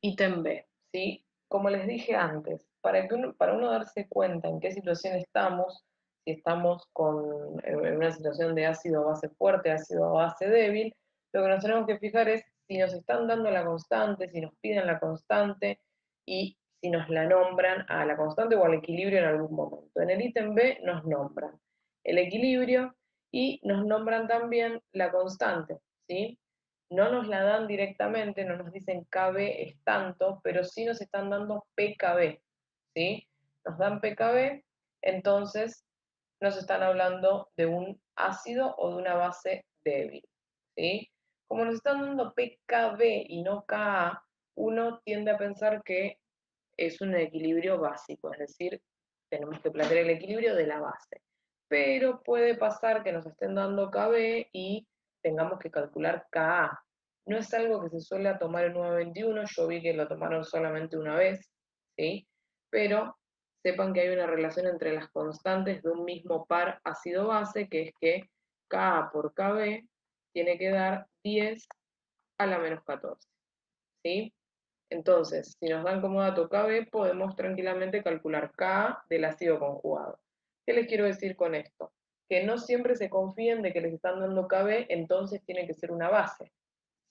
Ítem B, ¿sí? Como les dije antes, para uno darse cuenta en qué situación estamos, si estamos en una situación de ácido base fuerte, ácido base débil, lo que nos tenemos que fijar es si nos están dando la constante, si nos piden la constante y si nos la nombran a la constante o al equilibrio en algún momento. En el ítem B nos nombran el equilibrio y nos nombran también la constante, ¿sí? No nos la dan directamente, no nos dicen KB es tanto, pero sí nos están dando PKB, ¿sí? Nos dan PKB, entonces nos están hablando de un ácido o de una base débil, ¿sí? Como nos están dando PKB y no Ka, uno tiende a pensar que es un equilibrio básico, es decir, tenemos que plantear el equilibrio de la base. Pero puede pasar que nos estén dando KB y tengamos que calcular Ka. No es algo que se suele tomar en 921, yo vi que lo tomaron solamente una vez, ¿sí? Pero sepan que hay una relación entre las constantes de un mismo par ácido-base, que es que Ka por KB tiene que dar 10 a la menos 14, ¿sí? Entonces, si nos dan como dato KB, podemos tranquilamente calcular K del ácido conjugado. ¿Qué les quiero decir con esto? Que no siempre se confíen de que les están dando KB, entonces tiene que ser una base,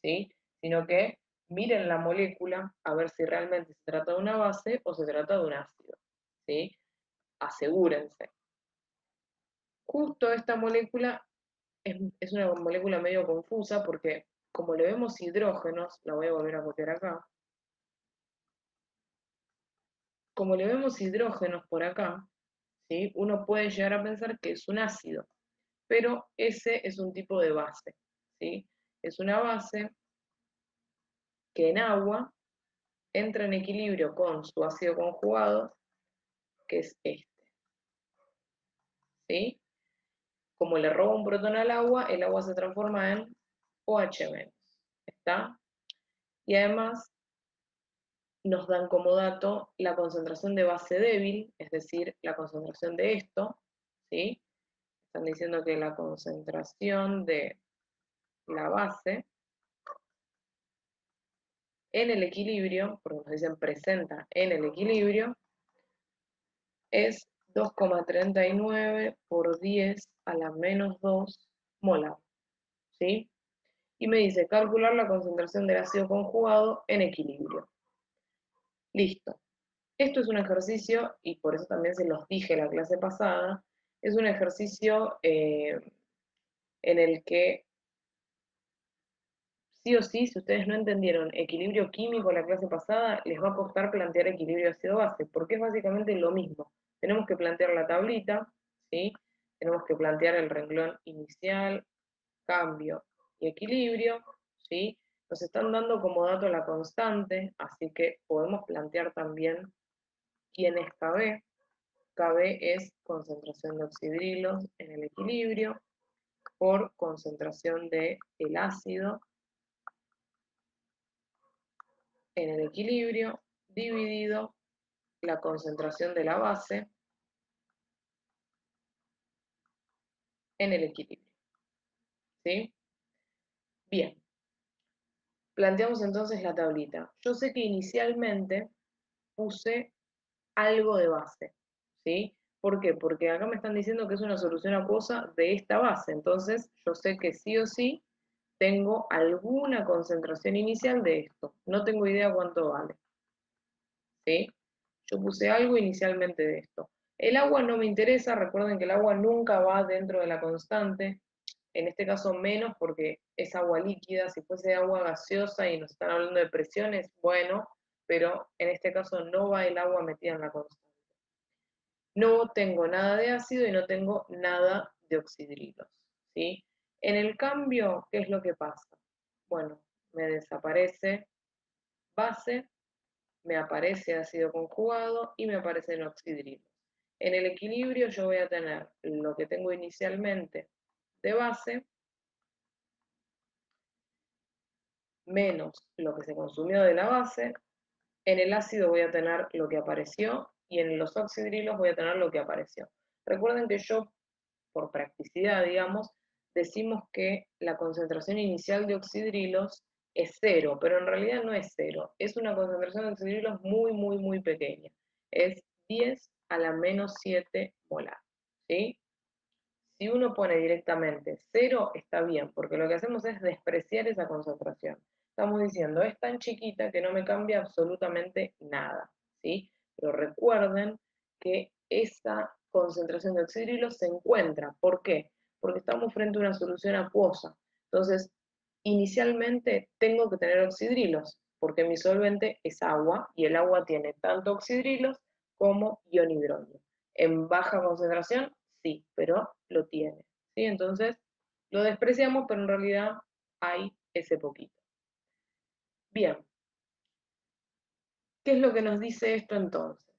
¿sí? Sino que miren la molécula a ver si realmente se trata de una base o se trata de un ácido, ¿sí? Asegúrense. Justo esta molécula es una molécula medio confusa porque como le vemos hidrógenos, la voy a volver a copiar acá, como le vemos hidrógenos por acá, ¿sí? Uno puede llegar a pensar que es un ácido, pero ese es un tipo de base, ¿sí? Es una base que en agua entra en equilibrio con su ácido conjugado, que es este, ¿sí? Como le roba un protón al agua, el agua se transforma en OH-, ¿está? Y además nos dan como dato la concentración de base débil, es decir, la concentración de esto, ¿sí? Están diciendo que la concentración de la base en el equilibrio, porque nos dicen presenta en el equilibrio, es 2,39 por 10 a la menos 2 molar, ¿sí? Y me dice calcular la concentración del ácido conjugado en equilibrio. Listo. Esto es un ejercicio, y por eso también se los dije la clase pasada, es un ejercicio en el que sí o sí, si ustedes no entendieron equilibrio químico la clase pasada, les va a costar plantear equilibrio ácido-base, porque es básicamente lo mismo. Tenemos que plantear la tablita, ¿sí? Tenemos que plantear el renglón inicial, cambio y equilibrio, ¿sí? Nos están dando como dato la constante, así que podemos plantear también quién es KB. KB es concentración de oxidrilos en el equilibrio por concentración del ácido en el equilibrio dividido la concentración de la base en el equilibrio, ¿sí? Bien, planteamos entonces la tablita. Yo sé que inicialmente puse algo de base, ¿sí? ¿Por qué? Porque acá me están diciendo que es una solución acuosa de esta base, entonces yo sé que sí o sí tengo alguna concentración inicial de esto. No tengo idea cuánto vale, ¿sí? Yo puse algo inicialmente de esto. El agua no me interesa, recuerden que el agua nunca va dentro de la constante, en este caso menos porque es agua líquida, si fuese agua gaseosa y nos están hablando de presiones, bueno, pero en este caso no va el agua metida en la constante. No tengo nada de ácido y no tengo nada de oxidrilos, ¿sí? En el cambio, ¿qué es lo que pasa? Bueno, me desaparece base, me aparece ácido conjugado y me aparecen oxidrilos. En el equilibrio yo voy a tener lo que tengo inicialmente de base menos lo que se consumió de la base. En el ácido voy a tener lo que apareció y en los oxidrilos voy a tener lo que apareció. Recuerden que yo, por practicidad, digamos, decimos que la concentración inicial de oxidrilos es 0, pero en realidad no es 0. Es una concentración de oxidrilos muy, muy, muy pequeña. Es 10 a la menos 7 molar, ¿sí? Si uno pone directamente 0, está bien, porque lo que hacemos es despreciar esa concentración. Estamos diciendo, es tan chiquita que no me cambia absolutamente nada, ¿sí? Pero recuerden que esa concentración de oxidrilos se encuentra. ¿Por qué? Porque estamos frente a una solución acuosa. Entonces, inicialmente tengo que tener oxidrilos, porque mi solvente es agua, y el agua tiene tanto oxidrilos como ion hidrógeno. En baja concentración, sí, pero lo tiene, ¿sí? Entonces, lo despreciamos, pero en realidad hay ese poquito. Bien, ¿qué es lo que nos dice esto entonces?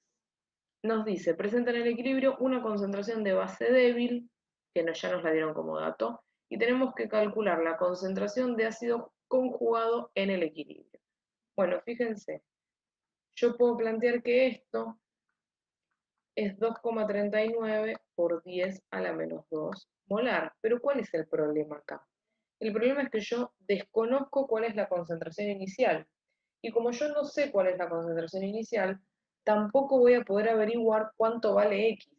Nos dice, presenta en el equilibrio una concentración de base débil, que ya nos la dieron como dato, y tenemos que calcular la concentración de ácido conjugado en el equilibrio. Bueno, fíjense, yo puedo plantear que esto es 2,39 por 10 a la menos 2 molar. Pero ¿cuál es el problema acá? El problema es que yo desconozco cuál es la concentración inicial. Y como yo no sé cuál es la concentración inicial, tampoco voy a poder averiguar cuánto vale X,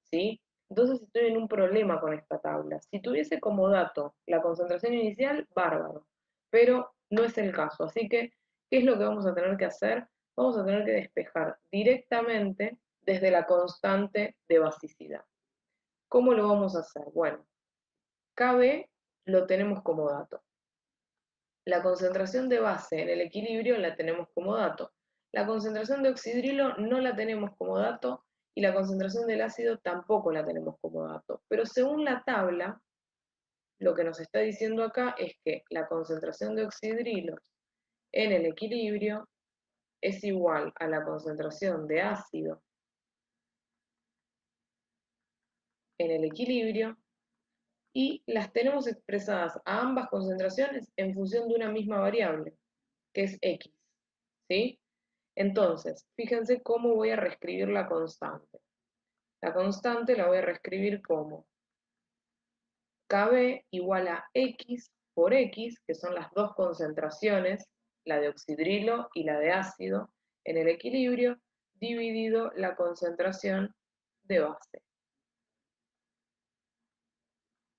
¿sí? Entonces estoy en un problema con esta tabla. Si tuviese como dato la concentración inicial, bárbaro. Pero no es el caso. Así que, ¿qué es lo que vamos a tener que hacer? Vamos a tener que despejar directamente desde la constante de basicidad. ¿Cómo lo vamos a hacer? Bueno, KB lo tenemos como dato. La concentración de base en el equilibrio la tenemos como dato. La concentración de oxidrilo no la tenemos como dato y la concentración del ácido tampoco la tenemos como dato. Pero según la tabla, lo que nos está diciendo acá es que la concentración de oxidrilos en el equilibrio es igual a la concentración de ácido en el equilibrio y las tenemos expresadas a ambas concentraciones en función de una misma variable, que es X, ¿sí? Entonces, fíjense cómo voy a reescribir la constante. La constante la voy a reescribir como KB igual a X por X, que son las dos concentraciones, la de oxidrilo y la de ácido, en el equilibrio, dividido la concentración de base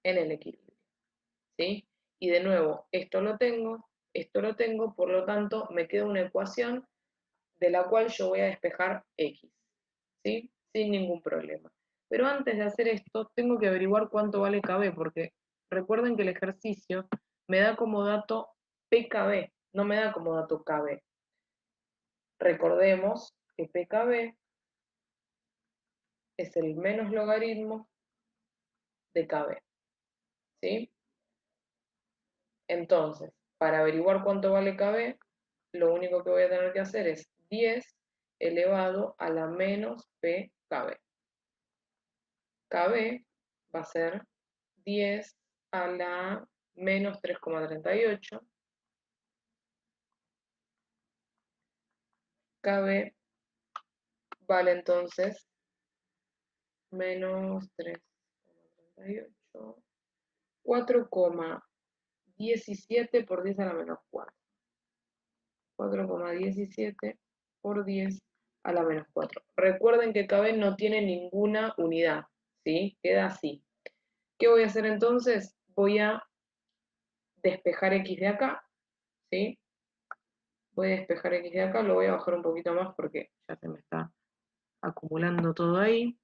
en el equilibrio, ¿sí? Y de nuevo, esto lo tengo, por lo tanto, me queda una ecuación de la cual yo voy a despejar X, ¿sí? Sin ningún problema. Pero antes de hacer esto, tengo que averiguar cuánto vale KB, porque recuerden que el ejercicio me da como dato PKB, no me da como dato KB. Recordemos que PKB es el menos logaritmo de KB, ¿sí? Entonces, para averiguar cuánto vale KB, lo único que voy a tener que hacer es 10 elevado a la menos PKB. KB va a ser 10 a la menos 3,38. KB vale entonces menos 3,38. 4,17 por 10 a la menos 4. 4,17 por 10 a la menos 4. Recuerden que KB no tiene ninguna unidad, ¿sí? Queda así. ¿Qué voy a hacer entonces? Voy a despejar X de acá, ¿sí? Voy a despejar X de acá, lo voy a bajar un poquito más porque ya se me está acumulando todo ahí.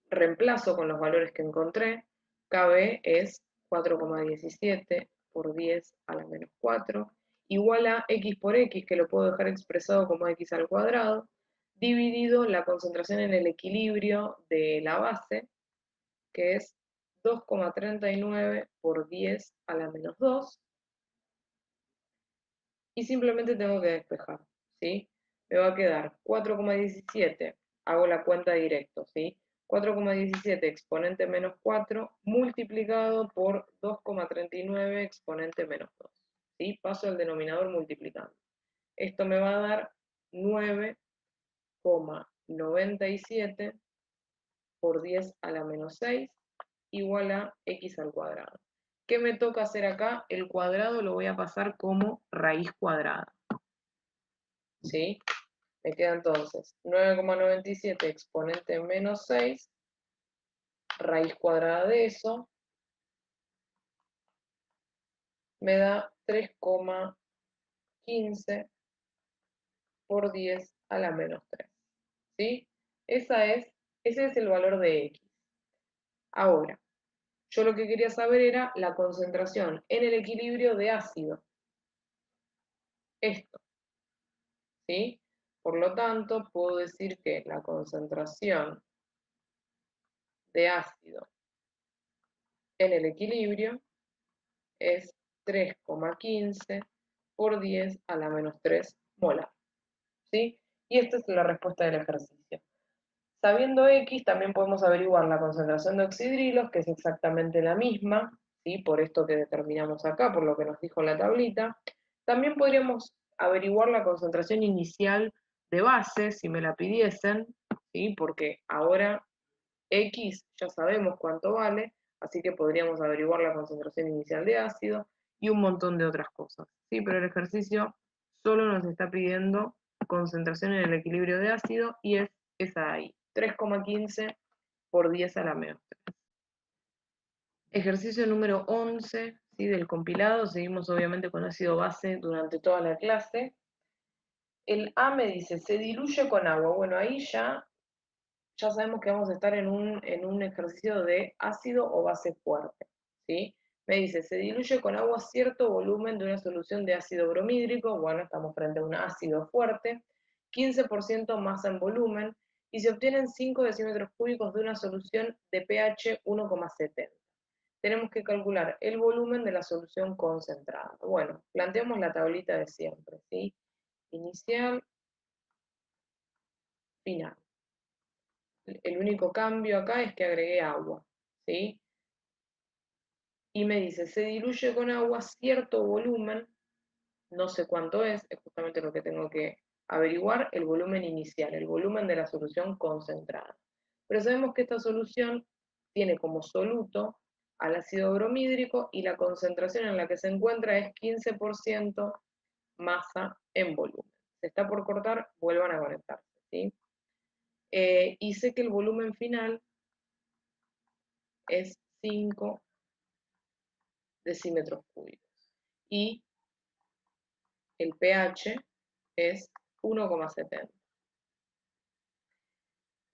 Reemplazo con los valores que encontré. KB es 4,17 por 10 a la menos 4, igual a X por X, que lo puedo dejar expresado como X al cuadrado, dividido la concentración en el equilibrio de la base, que es 2,39 por 10 a la menos 2, y simplemente tengo que despejar, ¿sí? Me va a quedar 4,17, hago la cuenta directo, ¿sí? 4,17 exponente menos 4 multiplicado por 2,39 exponente menos 2, ¿sí? Paso al denominador multiplicando. Esto me va a dar 9,97 por 10 a la menos 6 igual a x al cuadrado. ¿Qué me toca hacer acá? El cuadrado lo voy a pasar como raíz cuadrada. ¿Sí? Me queda entonces 9,97 exponente menos 6, raíz cuadrada de eso, me da 3,15 por 10 a la menos 3. ¿Sí? Ese es el valor de X. Ahora, yo lo que quería saber era la concentración en el equilibrio de ácido. Esto. ¿Sí? Por lo tanto, puedo decir que la concentración de ácido en el equilibrio es 3,15 por 10 a la menos 3 molar. ¿Sí? Y esta es la respuesta del ejercicio. Sabiendo X, también podemos averiguar la concentración de oxidrilos, que es exactamente la misma, ¿sí? Por esto que determinamos acá, por lo que nos dijo la tablita. También podríamos averiguar la concentración inicial de base, si me la pidiesen, ¿sí? Porque ahora X ya sabemos cuánto vale, así que podríamos averiguar la concentración inicial de ácido y un montón de otras cosas, ¿sí? Pero el ejercicio solo nos está pidiendo concentración en el equilibrio de ácido y es esa ahí, 3,15 por 10 a la menos 3. Ejercicio número 11, ¿sí? Del compilado, seguimos obviamente con ácido base durante toda la clase. El A me dice, se diluye con agua. Bueno, ahí ya sabemos que vamos a estar en un ejercicio de ácido o base fuerte, ¿sí? Me dice, se diluye con agua cierto volumen de una solución de ácido bromídrico, bueno, estamos frente a un ácido fuerte, 15% masa en volumen, y se obtienen 5 decímetros cúbicos de una solución de pH 1,70. Tenemos que calcular el volumen de la solución concentrada. Bueno, planteamos la tablita de siempre, ¿sí? Inicial, final. El único cambio acá es que agregué agua, ¿sí? Y me dice, se diluye con agua cierto volumen, no sé cuánto es justamente lo que tengo que averiguar, el volumen inicial, el volumen de la solución concentrada. Pero sabemos que esta solución tiene como soluto al ácido bromídrico y la concentración en la que se encuentra es 15% masa en volumen. Se está por cortar, vuelvan a conectarse, ¿sí? Y sé que el volumen final es 5 decímetros cúbicos. Y el pH es 1,70.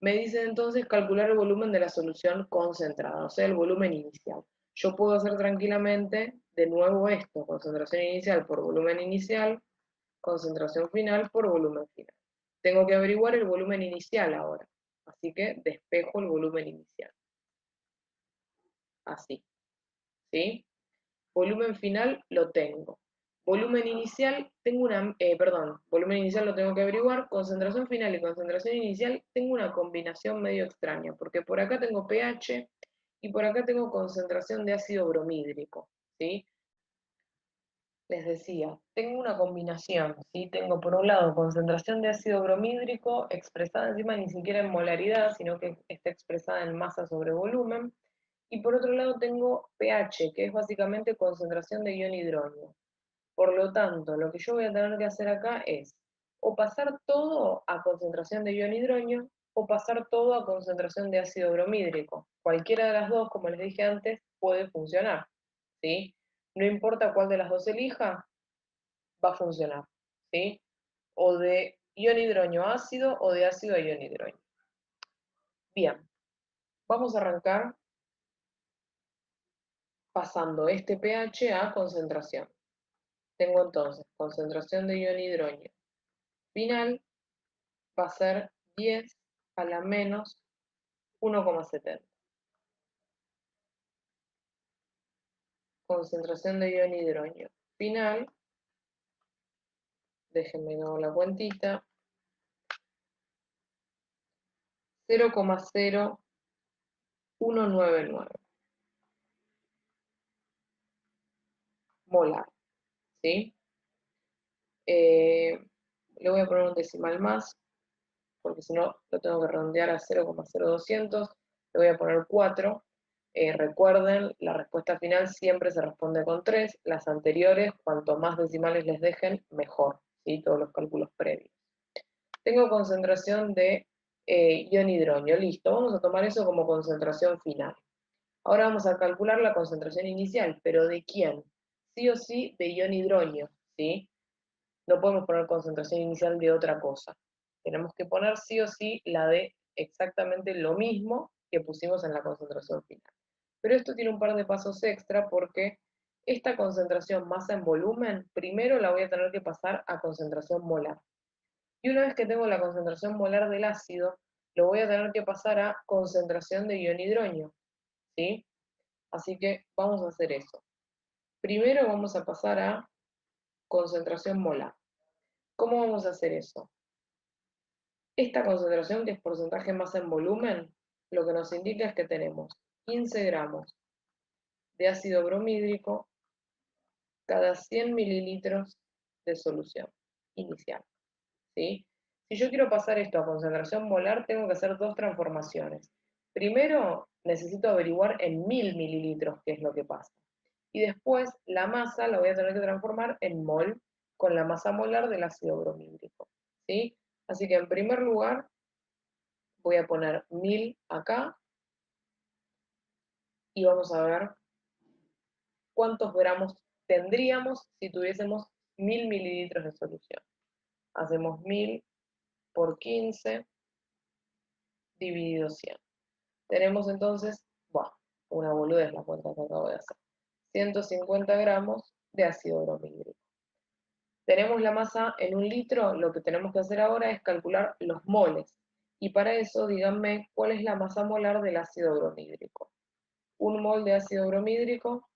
Me dice entonces calcular el volumen de la solución concentrada, o sea, el volumen inicial. Yo puedo hacer tranquilamente de nuevo esto, concentración inicial por volumen inicial, concentración final por volumen final. Tengo que averiguar el volumen inicial ahora, así que despejo el volumen inicial. Así, ¿sí? Volumen final lo tengo. Volumen inicial, volumen inicial lo tengo que averiguar. Concentración final y concentración inicial, tengo una combinación medio extraña, porque por acá tengo pH y por acá tengo concentración de ácido bromídrico, ¿sí? Les decía, tengo una combinación, ¿sí? Tengo por un lado concentración de ácido bromídrico expresada encima ni siquiera en molaridad, sino que está expresada en masa sobre volumen. Y por otro lado tengo pH, que es básicamente concentración de ion hidrógeno. Por lo tanto, lo que yo voy a tener que hacer acá es o pasar todo a concentración de ion hidrógeno o pasar todo a concentración de ácido bromídrico. Cualquiera de las dos, como les dije antes, puede funcionar, ¿sí? No importa cuál de las dos elija, va a funcionar, ¿sí? O de ion hidrógeno ácido o de ácido a ion hidrógeno. Bien, vamos a arrancar pasando este pH a concentración. Tengo entonces concentración de ion hidrógeno final va a ser 10 a la menos 1,70. Concentración de ion hidrógeno final, déjenme dar la cuentita, 0,0199 molar, ¿sí? Le voy a poner un decimal más, porque si no lo tengo que redondear a 0,0200, le voy a poner 4. Recuerden, la respuesta final siempre se responde con 3, las anteriores, cuanto más decimales les dejen, mejor, ¿sí? Todos los cálculos previos. Tengo concentración de ion hidronio, listo, vamos a tomar eso como concentración final. Ahora vamos a calcular la concentración inicial, pero ¿de quién? Sí o sí de ion hidronio, ¿sí? No podemos poner concentración inicial de otra cosa. Tenemos que poner sí o sí la de exactamente lo mismo que pusimos en la concentración final. Pero esto tiene un par de pasos extra porque esta concentración masa en volumen, primero la voy a tener que pasar a concentración molar. Y una vez que tengo la concentración molar del ácido, lo voy a tener que pasar a concentración de ion hidronio, ¿sí? Así que vamos a hacer eso. Primero vamos a pasar a concentración molar. ¿Cómo vamos a hacer eso? Esta concentración, que es porcentaje masa en volumen, lo que nos indica es que tenemos 15 gramos de ácido bromhídrico cada 100 mililitros de solución inicial, ¿sí? Si yo quiero pasar esto a concentración molar, tengo que hacer dos transformaciones. Primero, necesito averiguar en 1000 mililitros qué es lo que pasa. Y después, la masa la voy a tener que transformar en mol con la masa molar del ácido bromhídrico, ¿sí? Así que en primer lugar, voy a poner 1000 acá y vamos a ver cuántos gramos tendríamos si tuviésemos 1000 mililitros de solución. Hacemos 1000 por 15 dividido 100. Tenemos entonces, bueno, una boludez la cuenta que acabo de hacer, 150 gramos de ácido bromhídrico. Tenemos la masa en un litro, lo que tenemos que hacer ahora es calcular los moles. Y para eso, díganme cuál es la masa molar del ácido bromhídrico. Un mol de ácido bromhídrico,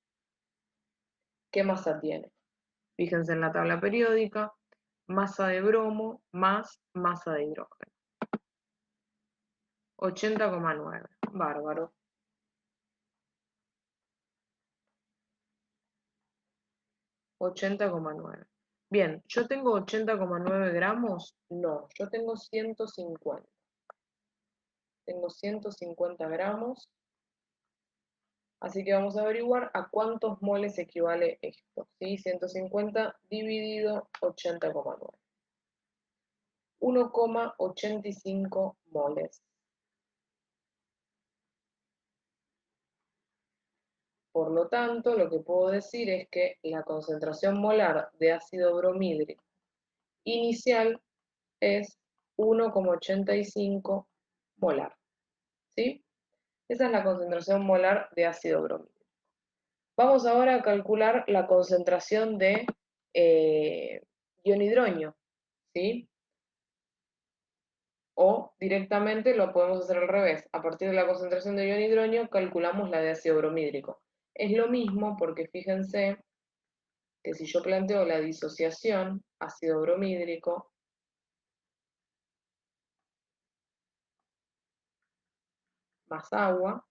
¿qué masa tiene? Fíjense en la tabla periódica, masa de bromo más masa de hidrógeno. 80,9, bárbaro. 80,9. Bien, ¿yo tengo 80,9 gramos? No, yo tengo 150. Tengo 150 gramos, así que vamos a averiguar a cuántos moles equivale esto, ¿sí? 150 dividido 80,9. 1,85 moles. Por lo tanto, lo que puedo decir es que la concentración molar de ácido bromhídrico inicial es 1,85 molar, ¿sí? Esa es la concentración molar de ácido bromhídrico. Vamos ahora a calcular la concentración de ion hidronio, ¿sí? O directamente lo podemos hacer al revés. A partir de la concentración de ion hidronio calculamos la de ácido bromhídrico. Es lo mismo porque fíjense que si yo planteo la disociación ácido bromhídrico más agua,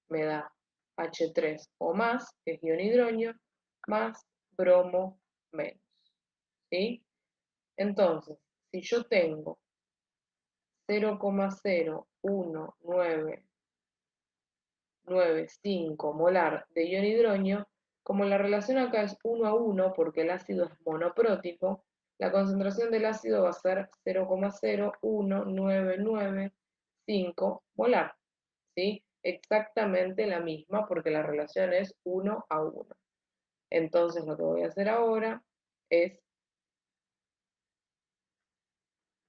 me da H3 o más, que es ion hidronio, más bromo menos, ¿sí? Entonces, si yo tengo 0,01995 molar de ion hidronio, como la relación acá es 1 a 1 porque el ácido es monoprótico, la concentración del ácido va a ser 0,01995 molar, ¿sí? Exactamente la misma porque la relación es 1 a 1. Entonces lo que voy a hacer ahora es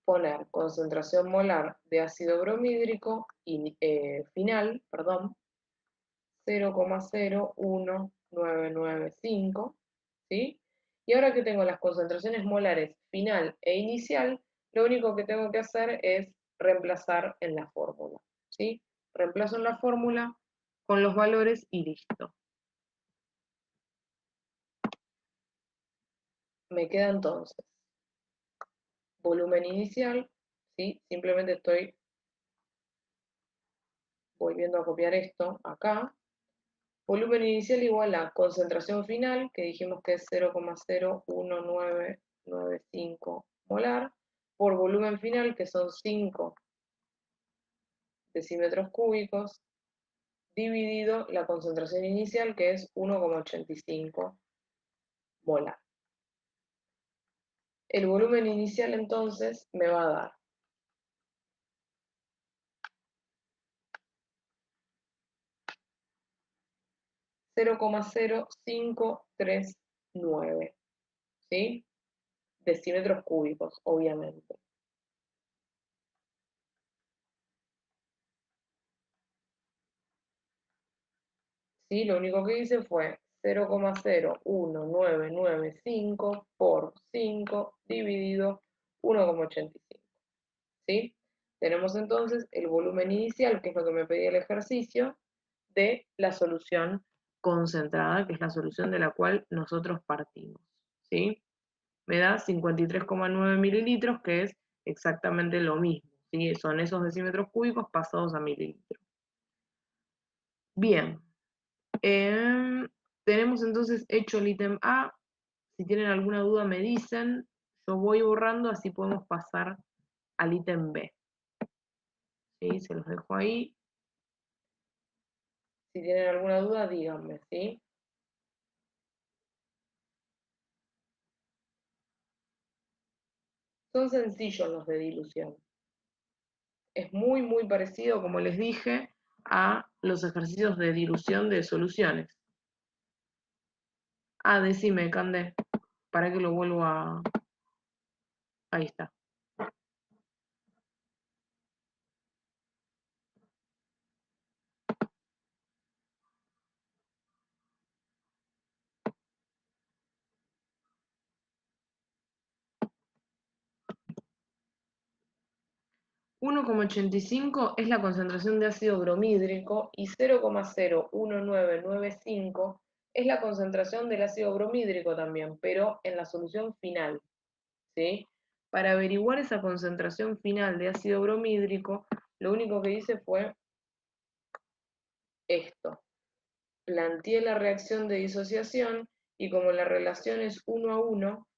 poner concentración molar de ácido bromhídrico final, perdón, 0,01995, ¿sí? Y ahora que tengo las concentraciones molares final e inicial, lo único que tengo que hacer es reemplazar en la fórmula, ¿sí? Reemplazo en la fórmula con los valores y listo. Me queda entonces volumen inicial, ¿sí? Simplemente estoy volviendo a copiar esto acá. Volumen inicial igual a concentración final, que dijimos que es 0,01995 molar, por volumen final, que son 5 decímetros cúbicos, dividido la concentración inicial, que es 1,85 molar. El volumen inicial entonces me va a dar 0,0539, ¿sí? Decímetros cúbicos, obviamente. ¿Sí? Lo único que hice fue 0,01995 por 5 dividido 1,85. ¿Sí? Tenemos entonces el volumen inicial, que es lo que me pedía el ejercicio, de la solución concentrada, que es la solución de la cual nosotros partimos. ¿Sí? Me da 53,9 mililitros, que es exactamente lo mismo. ¿Sí? Son esos decímetros cúbicos pasados a mililitros. Bien. Tenemos entonces hecho el ítem A. Si tienen alguna duda me dicen. Yo voy borrando, así podemos pasar al ítem B. ¿Sí? Se los dejo ahí. Si tienen alguna duda, díganme, ¿sí? Son sencillos los de dilución. Es muy, muy parecido, como les dije, a los ejercicios de dilución de soluciones. Ah, decime, Cande, para que lo vuelvo a... Ahí está. 1,85 es la concentración de ácido bromídrico y 0,01995 es la concentración del ácido bromídrico también, pero en la solución final, ¿sí? Para averiguar esa concentración final de ácido bromídrico, lo único que hice fue esto. Planteé la reacción de disociación y como la relación es 1 a 1,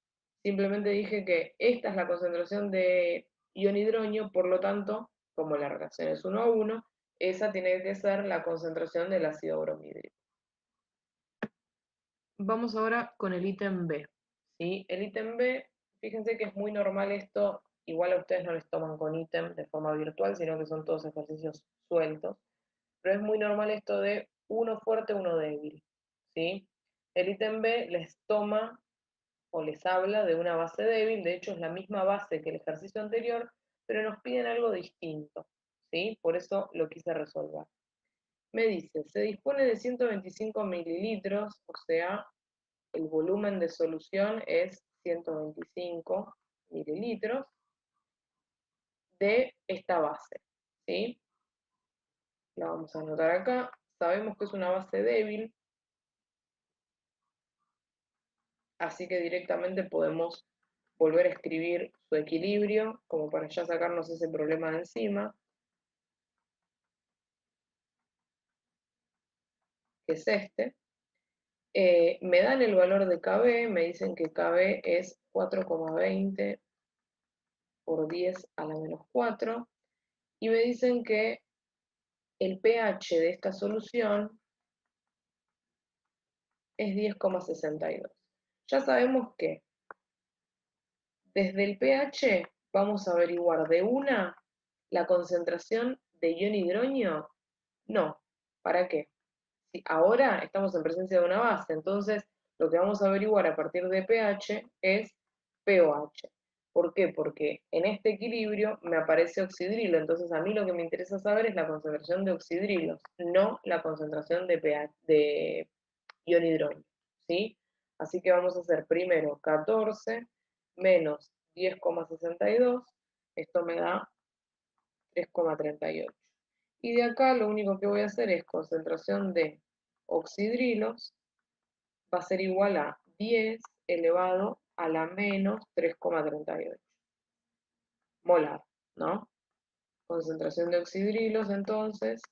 simplemente dije que esta es la concentración de ion hidronio, por lo tanto, como la relación es 1 a 1, esa tiene que ser la concentración del ácido bromídrico. Vamos ahora con el ítem B. ¿Sí? El ítem B, fíjense que es muy normal esto, igual a ustedes no les toman con ítem de forma virtual, sino que son todos ejercicios sueltos, pero es muy normal esto de uno fuerte, uno débil. ¿Sí? El ítem B les toma o les habla de una base débil, de hecho es la misma base que el ejercicio anterior, pero nos piden algo distinto, ¿sí? Por eso lo quise resolver. Me dice, se dispone de 125 mililitros, o sea, el volumen de solución es 125 mililitros de esta base, ¿sí? La vamos a anotar acá. Sabemos que es una base débil, así que directamente podemos volver a escribir su equilibrio, como para ya sacarnos ese problema de encima, que es este. Me dan el valor de KB, me dicen que KB es 4,20 por 10 a la menos 4, y me dicen que el pH de esta solución es 10,62. Ya sabemos que desde el pH vamos a averiguar de una la concentración de ion hidronio. No, ¿para qué? Si ahora estamos en presencia de una base, entonces lo que vamos a averiguar a partir de pH es pOH. ¿Por qué? Porque en este equilibrio me aparece oxidrilo, entonces a mí lo que me interesa saber es la concentración de oxidrilos, no la concentración de pH, de ion hidrógeno, ¿sí? Así que vamos a hacer primero 14 menos 10,62, esto me da 3,38. Y de acá lo único que voy a hacer es concentración de oxidrilos, va a ser igual a 10 elevado a la menos 3,38 molar, ¿no? Concentración de oxidrilos, entonces,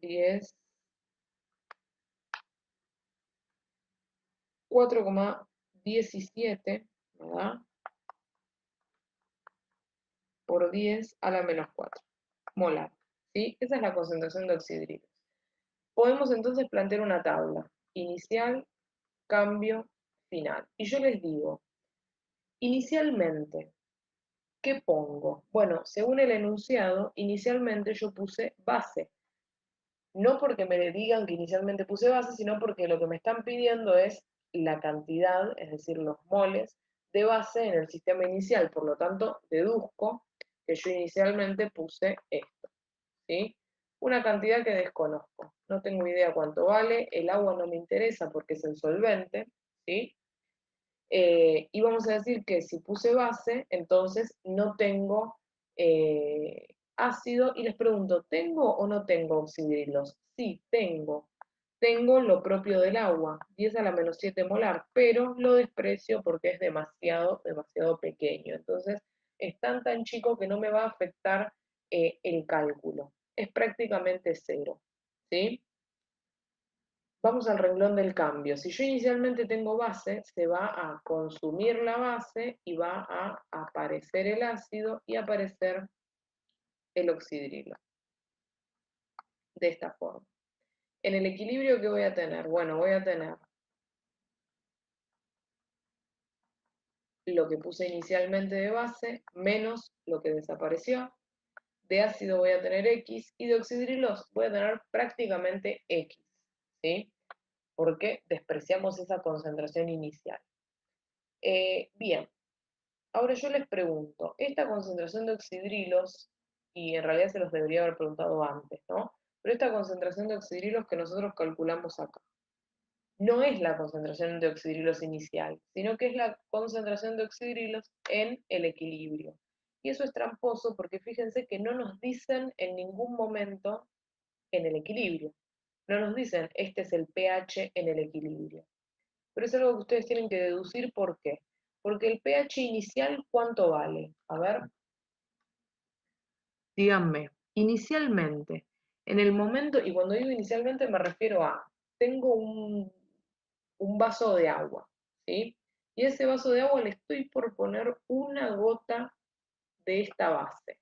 10, 4,17, ¿verdad? Por 10 a la menos 4, molar, ¿sí? Esa es la concentración de oxidrilos. Podemos entonces plantear una tabla, inicial, cambio, final. Y yo les digo, inicialmente, ¿qué pongo? Bueno, según el enunciado, inicialmente yo puse base. No porque me digan que inicialmente puse base, sino porque lo que me están pidiendo es la cantidad, es decir, los moles de base en el sistema inicial. Por lo tanto, deduzco que yo inicialmente puse esto, ¿sí? Una cantidad que desconozco. No tengo idea cuánto vale, el agua no me interesa porque es el solvente, ¿sí? Y vamos a decir que si puse base, entonces no tengo ácido y les pregunto, ¿tengo o no tengo oxidrilos? Sí, tengo. Tengo lo propio del agua, 10 a la menos 7 molar, pero lo desprecio porque es demasiado, demasiado pequeño. Entonces, es tan chico que no me va a afectar el cálculo. Es prácticamente cero, ¿sí? Vamos al renglón del cambio. Si yo inicialmente tengo base, se va a consumir la base y va a aparecer el ácido y aparecer el oxidrilo. De esta forma. En el equilibrio, ¿qué voy a tener? Bueno, voy a tener lo que puse inicialmente de base menos lo que desapareció. De ácido voy a tener X y de oxidrilos voy a tener prácticamente X, ¿sí? Porque despreciamos esa concentración inicial. Bien, ahora yo les pregunto, esta concentración de oxidrilos, y en realidad se los debería haber preguntado antes, ¿no? Pero esta concentración de oxidrilos que nosotros calculamos acá, no es la concentración de oxidrilos inicial, sino que es la concentración de oxidrilos en el equilibrio. Y eso es tramposo porque fíjense que no nos dicen en ningún momento en el equilibrio. No nos dicen, este es el pH en el equilibrio. Pero es algo que ustedes tienen que deducir. ¿Por qué? Porque el pH inicial, ¿cuánto vale? A ver, díganme, inicialmente, en el momento, y cuando digo inicialmente me refiero a, tengo un vaso de agua, ¿sí? Y a ese vaso de agua le estoy por poner una gota de esta base,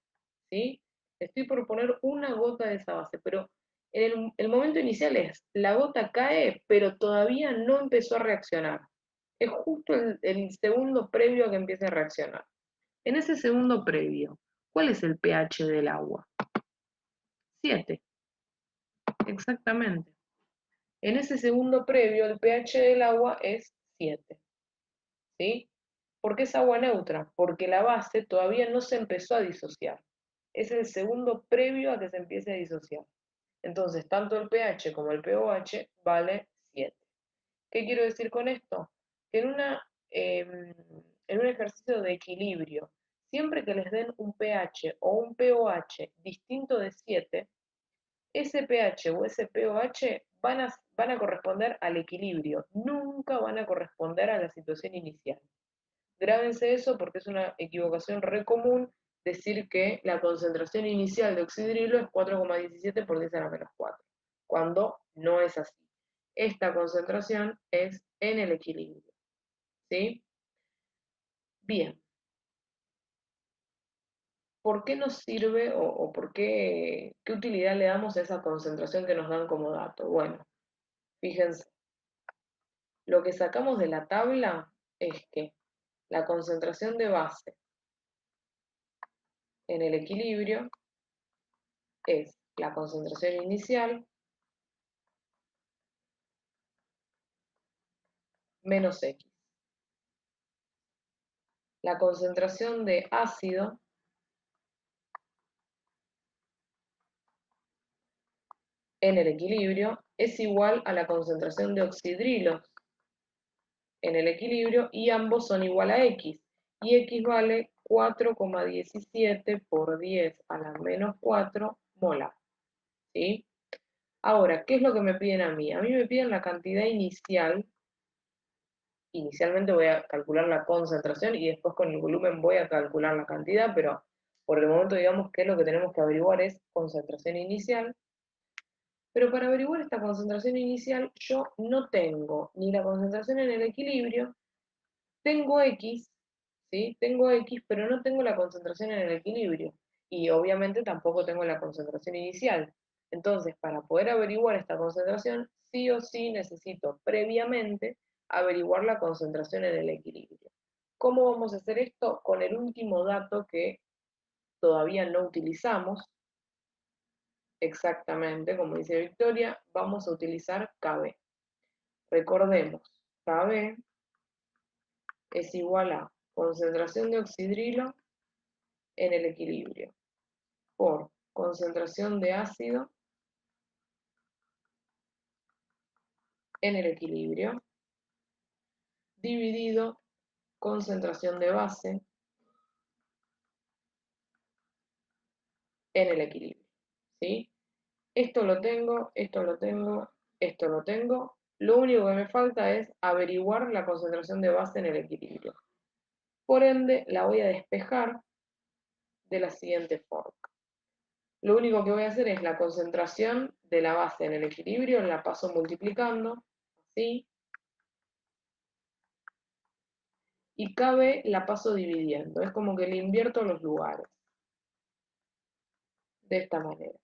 ¿sí? Le estoy por poner una gota de esa base, pero en el momento inicial es, la gota cae, pero todavía no empezó a reaccionar. Es justo el segundo previo a que empiece a reaccionar. En ese segundo previo, ¿cuál es el pH del agua? 7, exactamente. En ese segundo previo, el pH del agua es 7, ¿sí? ¿Por qué es agua neutra? Porque la base todavía no se empezó a disociar. Es el segundo previo a que se empiece a disociar. Entonces, tanto el pH como el pOH vale 7. ¿Qué quiero decir con esto? Que en un ejercicio de equilibrio, siempre que les den un pH o un pOH distinto de 7, ese pH o ese pOH van a corresponder al equilibrio, nunca van a corresponder a la situación inicial. Grábense eso porque es una equivocación re común decir que la concentración inicial de oxidrilo es 4,17 por 10 a la menos 4, cuando no es así. Esta concentración es en el equilibrio, ¿sí? Bien, ¿por qué nos sirve o por qué utilidad le damos a esa concentración que nos dan como dato? Bueno, fíjense, lo que sacamos de la tabla es que la concentración de base en el equilibrio es la concentración inicial menos X. La concentración de ácido en el equilibrio es igual a la concentración de oxidrilos en el equilibrio y ambos son igual a X. Y X vale 4,17 por 10 a la menos 4 molar, ¿sí? Ahora, ¿qué es lo que me piden a mí? A mí me piden la cantidad inicial. Inicialmente voy a calcular la concentración y después con el volumen voy a calcular la cantidad, pero por el momento digamos que lo que tenemos que averiguar es concentración inicial. Pero para averiguar esta concentración inicial yo no tengo ni la concentración en el equilibrio, tengo X, ¿sí? Tengo X, pero no tengo la concentración en el equilibrio. y obviamente tampoco tengo la concentración inicial. Entonces, para poder averiguar esta concentración, sí o sí necesito previamente averiguar la concentración en el equilibrio. ¿Cómo vamos a hacer esto? Con el último dato que todavía no utilizamos, exactamente, como dice Victoria, vamos a utilizar Kb. Recordemos, Kb es igual a concentración de oxidrilo en el equilibrio por concentración de ácido en el equilibrio dividido concentración de base en el equilibrio, ¿sí? Esto lo tengo, esto lo tengo, esto lo tengo. Lo único que me falta es averiguar la concentración de base en el equilibrio. Por ende, la voy a despejar de la siguiente forma. Lo único que voy a hacer es la concentración de la base en el equilibrio, la paso multiplicando, así, y Kb la paso dividiendo. Es como que le invierto los lugares, de esta manera.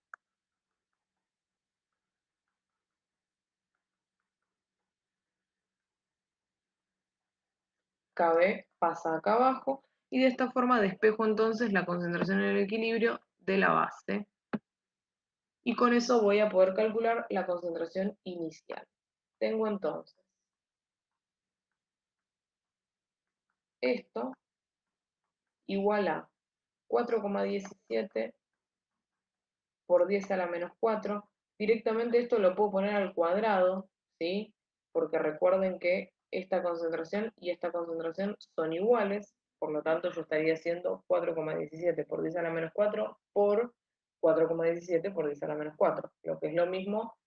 Kb pasa acá abajo, y de esta forma despejo entonces la concentración en el equilibrio de la base. Y con eso voy a poder calcular la concentración inicial. Tengo entonces esto igual a 4,17 por 10 a la menos 4. Directamente esto lo puedo poner al cuadrado, ¿sí? Porque recuerden que esta concentración y esta concentración son iguales, por lo tanto yo estaría haciendo 4,17 por 10 a la menos 4 por 4,17 por 10 a la menos 4, lo que es lo mismo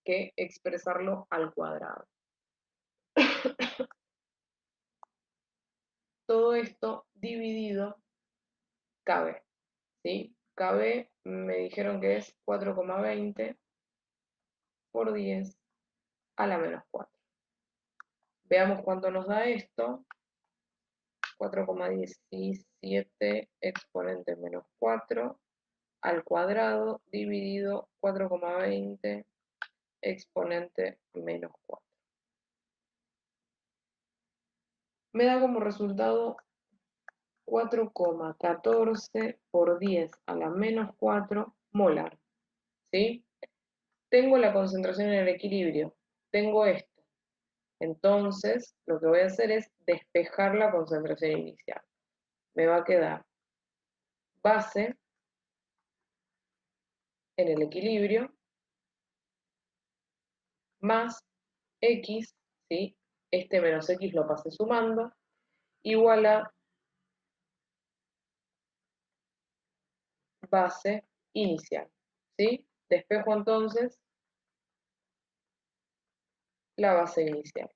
que expresarlo al cuadrado. Todo esto dividido Kb, ¿sí? Kb me dijeron que es 4,20 por 10 a la menos 4. Veamos cuánto nos da esto. 4,17 exponente menos 4 al cuadrado dividido 4,20 exponente menos 4. Me da como resultado 4,14 por 10 a la menos 4 molar, ¿sí? Tengo la concentración en el equilibrio, tengo esto. Entonces, lo que voy a hacer es despejar la concentración inicial. Me va a quedar base en el equilibrio más x, ¿sí? Este menos x lo pasé sumando, igual a base inicial, ¿sí? Despejo entonces la base inicial.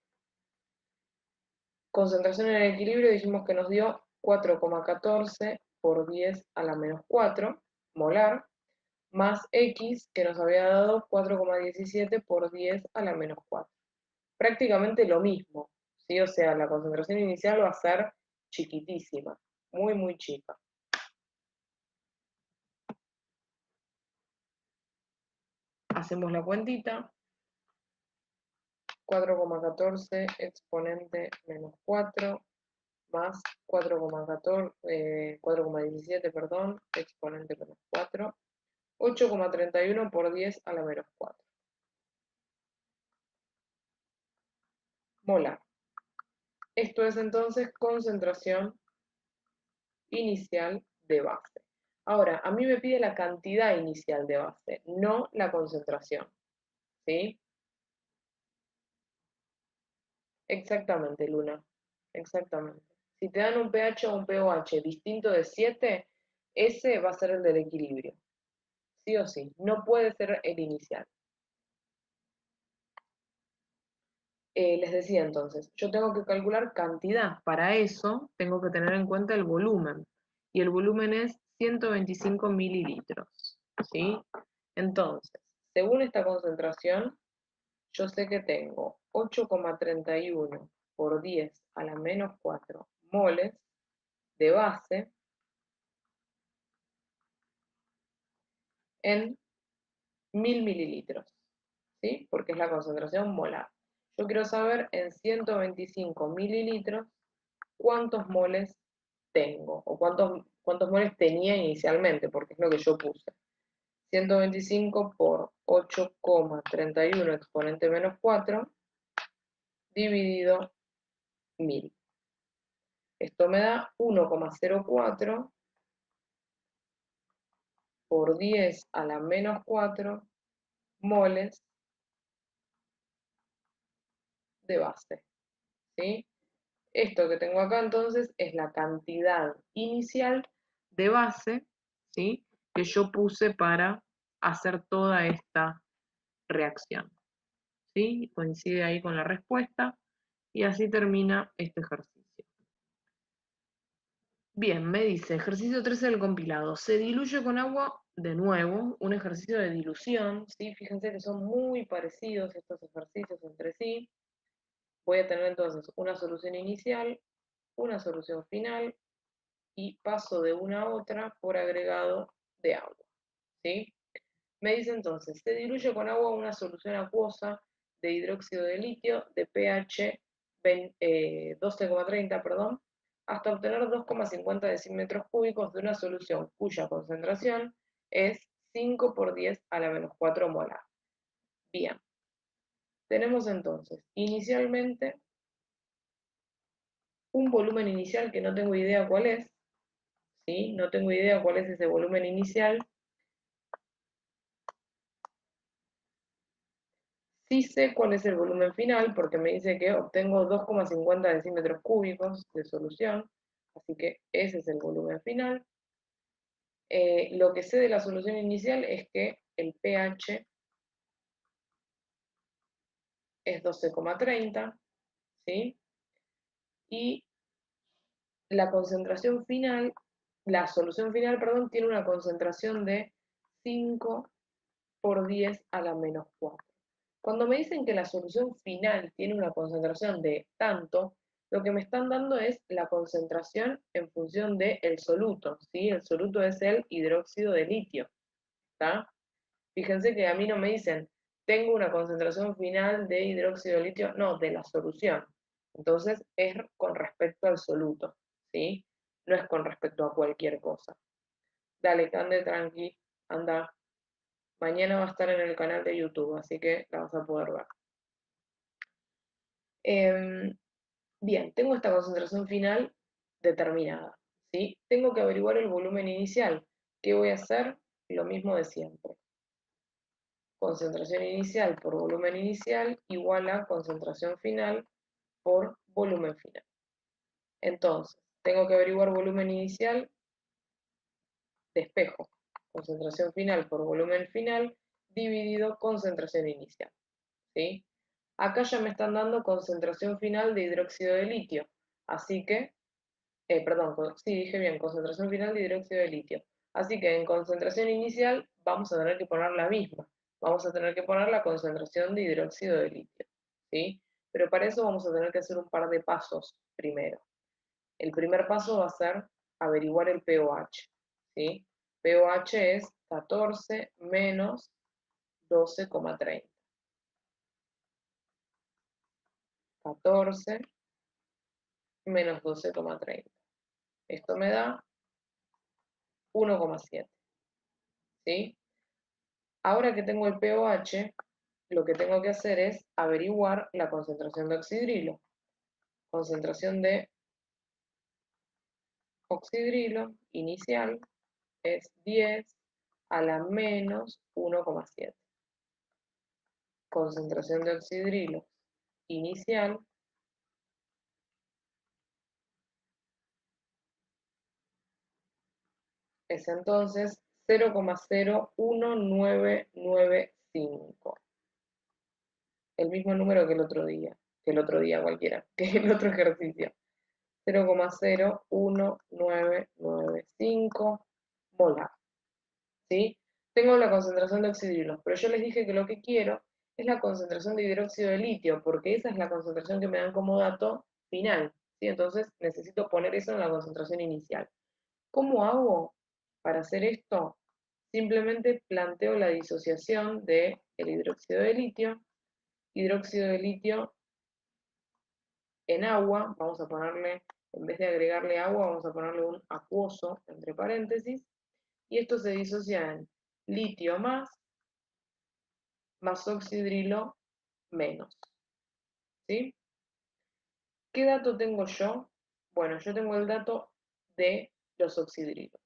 Concentración en el equilibrio dijimos que nos dio 4,14 por 10 a la menos 4 molar, más x que nos había dado 4,17 por 10 a la menos 4. Prácticamente lo mismo, ¿sí? O sea, la concentración inicial va a ser chiquitísima, muy, muy chica. Hacemos la cuentita. 4,14 exponente menos 4 más 4,17, perdón, exponente menos 4. 8,31 por 10 a la menos 4. Molar. Esto es entonces concentración inicial de base. Ahora, a mí me pide la cantidad inicial de base, no la concentración, ¿sí? Exactamente, Luna, exactamente. Si te dan un pH o un pOH distinto de 7, ese va a ser el del equilibrio, sí o sí, no puede ser el inicial. Les decía entonces, yo tengo que calcular cantidad, para eso tengo que tener en cuenta el volumen, y el volumen es 125 mililitros, ¿sí? Entonces, según esta concentración, yo sé que tengo 8,31 por 10 a la menos 4 moles de base en 1000 mililitros, ¿sí? Porque es la concentración molar. Yo quiero saber en 125 mililitros cuántos moles tengo, o cuántos moles tenía inicialmente, porque es lo que yo puse. 125 por 8,31 exponente menos 4 dividido 1000. Esto me da 1,04 por 10 a la menos 4 moles de base, ¿sí? Esto que tengo acá entonces es la cantidad inicial de base, ¿sí?, que yo puse para hacer toda esta reacción, ¿sí? Coincide ahí con la respuesta y así termina este ejercicio. Bien, me dice, ejercicio 13 del compilado, se diluye con agua de nuevo, un ejercicio de dilución, ¿sí? Fíjense que son muy parecidos estos ejercicios entre sí. Voy a tener entonces una solución inicial, una solución final y paso de una a otra por agregado de agua, ¿sí? Me dice entonces, se diluye con agua una solución acuosa de hidróxido de litio de pH 12,30, perdón, hasta obtener 2,50 decímetros cúbicos de una solución cuya concentración es 5 por 10 a la menos 4 molar. Bien, tenemos entonces inicialmente un volumen inicial que no tengo idea cuál es, ¿sí? No tengo idea cuál es ese volumen inicial. Sí sé cuál es el volumen final porque me dice que obtengo 2,50 decímetros cúbicos de solución, así que ese es el volumen final. Lo que sé de la solución inicial es que el pH es 12,30, ¿sí? Y la concentración final, la solución final, perdón, tiene una concentración de 5 por 10 a la menos 4. Cuando me dicen que la solución final tiene una concentración de tanto, lo que me están dando es la concentración en función del soluto, ¿sí? El soluto es el hidróxido de litio, ¿está? Fíjense que a mí no me dicen, tengo una concentración final de hidróxido de litio, no, de la solución. Entonces es con respecto al soluto, ¿sí? No es con respecto a cualquier cosa. Dale, ande tranqui, anda. Mañana va a estar en el canal de YouTube, así que la vas a poder ver. Bien, tengo esta concentración final determinada, ¿sí? Tengo que averiguar el volumen inicial. ¿Qué voy a hacer? Lo mismo de siempre. Concentración inicial por volumen inicial igual a concentración final por volumen final. Entonces, tengo que averiguar volumen inicial de espejo. Concentración final por volumen final dividido concentración inicial, ¿sí? Acá ya me están dando concentración final de hidróxido de litio, así que, perdón, sí, dije bien, concentración final de hidróxido de litio. Así que en concentración inicial vamos a tener que poner la misma, vamos a tener que poner la concentración de hidróxido de litio, ¿sí? Pero para eso vamos a tener que hacer un par de pasos primero. El primer paso va a ser averiguar el pOH, ¿sí? pOH es 14 menos 12,30. 14 menos 12,30. Esto me da 1,7, ¿sí? Ahora que tengo el pOH, lo que tengo que hacer es averiguar la concentración de oxidrilo. Concentración de oxidrilo inicial es 10 a la menos 1,7. Concentración de oxidrilo inicial es entonces 0,01995. El mismo número que el otro día cualquiera, que el otro ejercicio. 0,01995 molar, ¿sí? Tengo la concentración de oxidrilos, pero yo les dije que lo que quiero es la concentración de hidróxido de litio, porque esa es la concentración que me dan como dato final, ¿sí? Entonces necesito poner eso en la concentración inicial. ¿Cómo hago para hacer esto? simplemente planteo la disociación del hidróxido de litio. Hidróxido de litio en agua, vamos a ponerle, en vez de agregarle agua, vamos a ponerle un acuoso, entre paréntesis, y esto se disocia en litio más oxidrilo menos, ¿sí? ¿Qué dato tengo yo? Bueno, yo tengo el dato de los oxidrilos.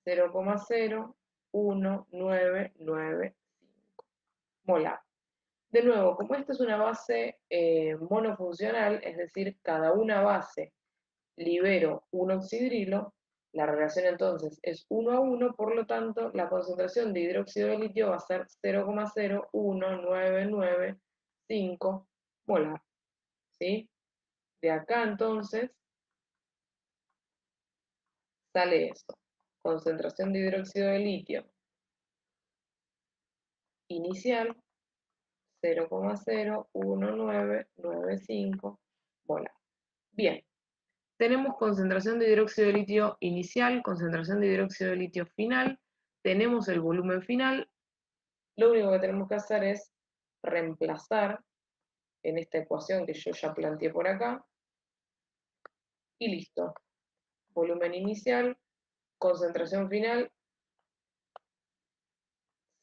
0,01995 molar. De nuevo, como esta es una base monofuncional, es decir, cada una base libero un oxidrilo, la relación entonces es 1 a 1, por lo tanto, la concentración de hidróxido de litio va a ser 0,01995 molar. ¿Sí? De acá entonces sale eso. Concentración de hidróxido de litio inicial 0,01995 molar. Bien, tenemos concentración de hidróxido de litio inicial, concentración de hidróxido de litio final, tenemos el volumen final. Lo único que tenemos que hacer es reemplazar en esta ecuación que yo ya planteé por acá, y listo. Volumen inicial, concentración final,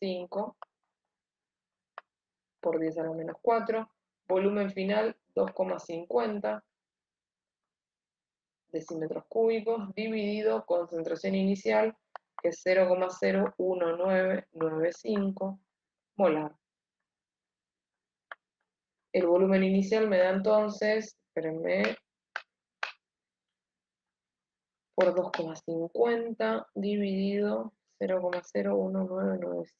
5 por 10 a la menos 4, volumen final 2,50 decímetros cúbicos, dividido concentración inicial, que es 0,01995 molar. El volumen inicial me da entonces, espérenme, por 2,50 dividido 0,01995.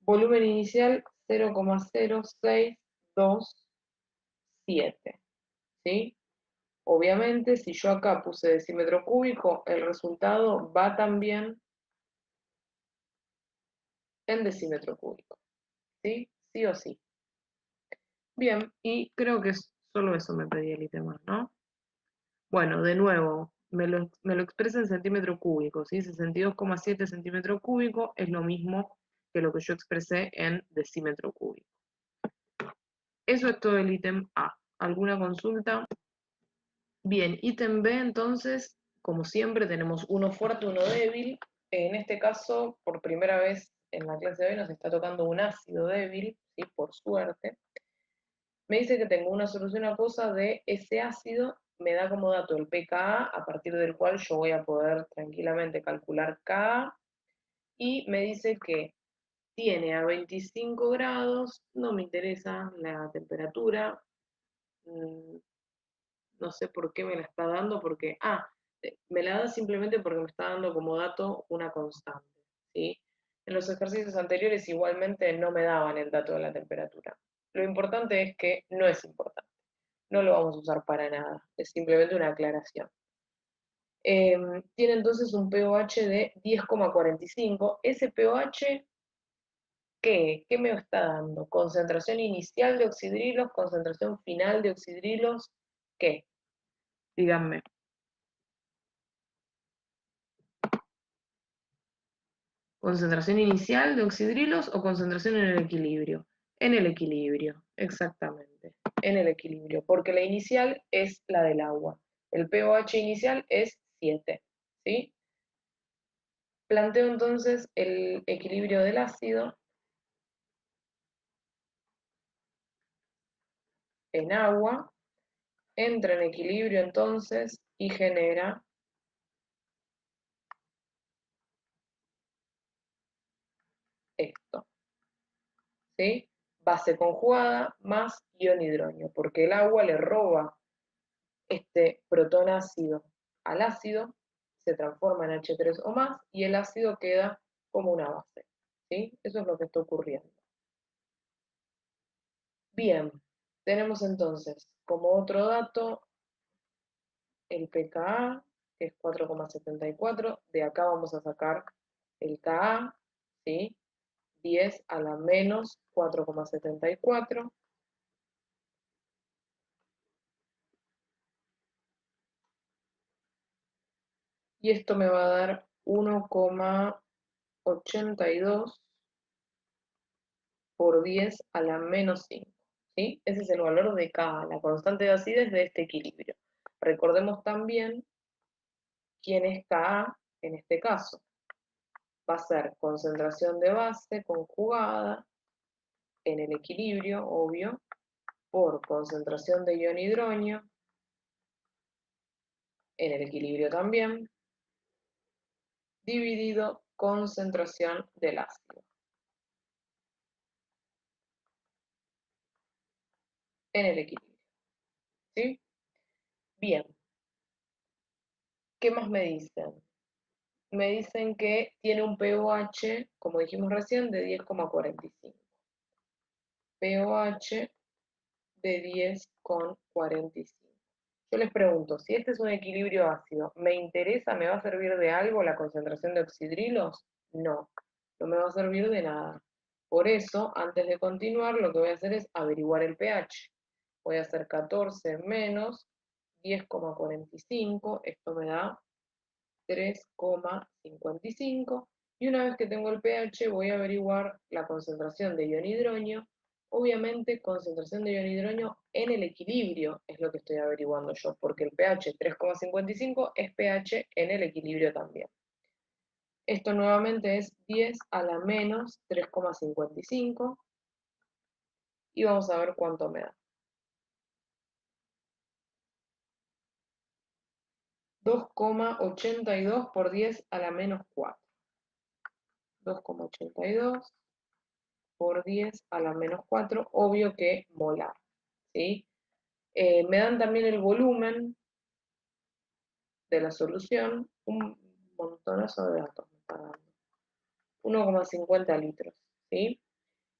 Volumen inicial 0,0627, ¿sí? Obviamente, si yo acá puse decímetro cúbico, el resultado va también en decímetro cúbico, ¿sí? Sí o sí. Bien, y creo que solo eso me pedía el ítem, ¿no? Bueno, de nuevo, me lo expresa en centímetro cúbico, ¿sí? 62,7 centímetros cúbicos es lo mismo que lo que yo expresé en decímetro cúbico. Eso es todo el ítem A. ¿Alguna consulta? Bien, ítem B entonces, como siempre, tenemos uno fuerte, uno débil. En este caso, por primera vez en la clase de hoy nos está tocando un ácido débil, ¿sí? Por suerte. Me dice que tengo una solución acuosa de ese ácido, me da como dato el pKa, a partir del cual yo voy a poder tranquilamente calcular Ka, y me dice que tiene a 25 grados, no me interesa la temperatura, no sé por qué me la está dando, porque, me la da simplemente porque me está dando como dato una constante, ¿sí? En los ejercicios anteriores igualmente no me daban el dato de la temperatura. Lo importante es que no es importante, no lo vamos a usar para nada, es simplemente una aclaración. Tiene entonces un pOH de 10,45. Ese pOH, ¿qué me está dando? Concentración inicial de oxidrilos, concentración final de oxidrilos, ¿qué? Díganme. ¿Concentración inicial de oxidrilos o concentración en el equilibrio? En el equilibrio, exactamente, en el equilibrio, porque la inicial es la del agua. El pOH inicial es 7, ¿sí? Planteo entonces el equilibrio del ácido en agua, entra en equilibrio entonces y genera esto, ¿sí? Base conjugada más ion hidronio, porque el agua le roba este protón ácido al ácido, se transforma en H3 o más, y el ácido queda como una base, ¿sí? Eso es lo que está ocurriendo. Bien, tenemos entonces como otro dato el pKa, que es 4,74, de acá vamos a sacar el Ka, ¿sí? 10 a la menos 4,74. y esto me va a dar 1,82 por 10 a la menos 5. ¿Sí? Ese es el valor de K, la constante de acidez de este equilibrio. Recordemos también quién es Ka en este caso. Va a ser concentración de base conjugada en el equilibrio, obvio, por concentración de ion hidronio en el equilibrio también, dividido concentración del ácido en el equilibrio. ¿Sí? Bien. ¿Qué más me dicen? Me dicen que tiene un pH, como dijimos recién, de 10,45. pH de 10,45. Yo les pregunto, si este es un equilibrio ácido, ¿me interesa, me va a servir de algo la concentración de oxidrilos? No, no me va a servir de nada. Por eso, antes de continuar, lo que voy a hacer es averiguar el pH. Voy a hacer 14 menos 10,45, esto me da 3,55. Y una vez que tengo el pH, voy a averiguar la concentración de ion hidronio. Obviamente, concentración de ion hidronio en el equilibrio es lo que estoy averiguando yo, porque el pH 3,55 es pH en el equilibrio también. Esto nuevamente es 10 a la menos 3,55 y vamos a ver cuánto me da. 2,82 por 10 a la menos 4. 2,82 por 10 a la menos 4, obvio que molar, ¿sí? Me dan también el volumen de la solución, un montonazo de datos me está dando. 1,50 litros, ¿sí?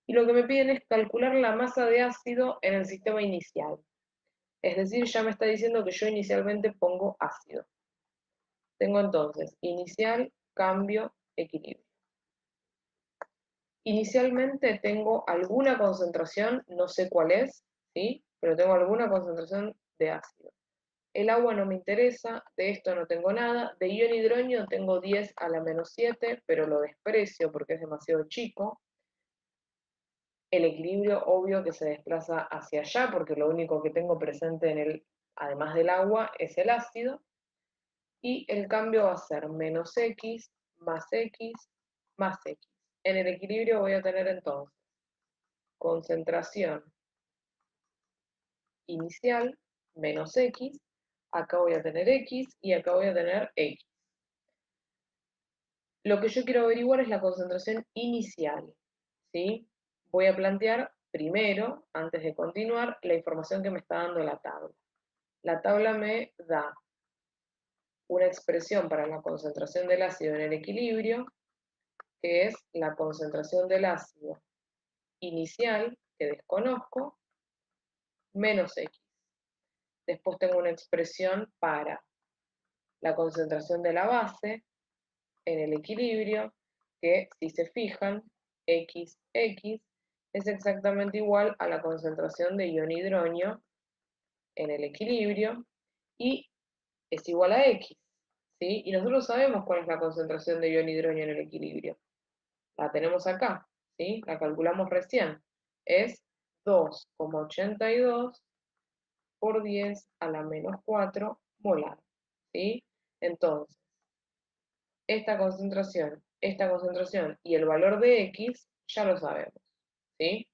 Y lo que me piden es calcular la masa de ácido en el sistema inicial. Es decir, ya me está diciendo que yo inicialmente pongo ácido. Tengo entonces inicial, cambio, equilibrio. Inicialmente tengo alguna concentración, no sé cuál es, ¿sí? Pero tengo alguna concentración de ácido. El agua no me interesa, de esto no tengo nada. De ion hidronio tengo 10 a la menos 7, pero lo desprecio porque es demasiado chico. El equilibrio, obvio que se desplaza hacia allá, porque lo único que tengo presente en el, además del agua, es el ácido. Y el cambio va a ser menos X, más X, más X. En el equilibrio voy a tener entonces concentración inicial menos X, acá voy a tener X y acá voy a tener X. Lo que yo quiero averiguar es la concentración inicial, ¿sí? Voy a plantear primero, antes de continuar, la información que me está dando la tabla. La tabla me da una expresión para la concentración del ácido en el equilibrio, que es la concentración del ácido inicial, que desconozco, menos X. Después tengo una expresión para la concentración de la base en el equilibrio, que si se fijan, XX es exactamente igual a la concentración de ion hidronio en el equilibrio y es igual a X, ¿sí? Y nosotros sabemos cuál es la concentración de ion hidronio en el equilibrio. La tenemos acá, ¿sí? La calculamos recién. Es 2,82 por 10 a la menos 4 molar, ¿sí? Entonces, esta concentración y el valor de X ya lo sabemos, ¿sí?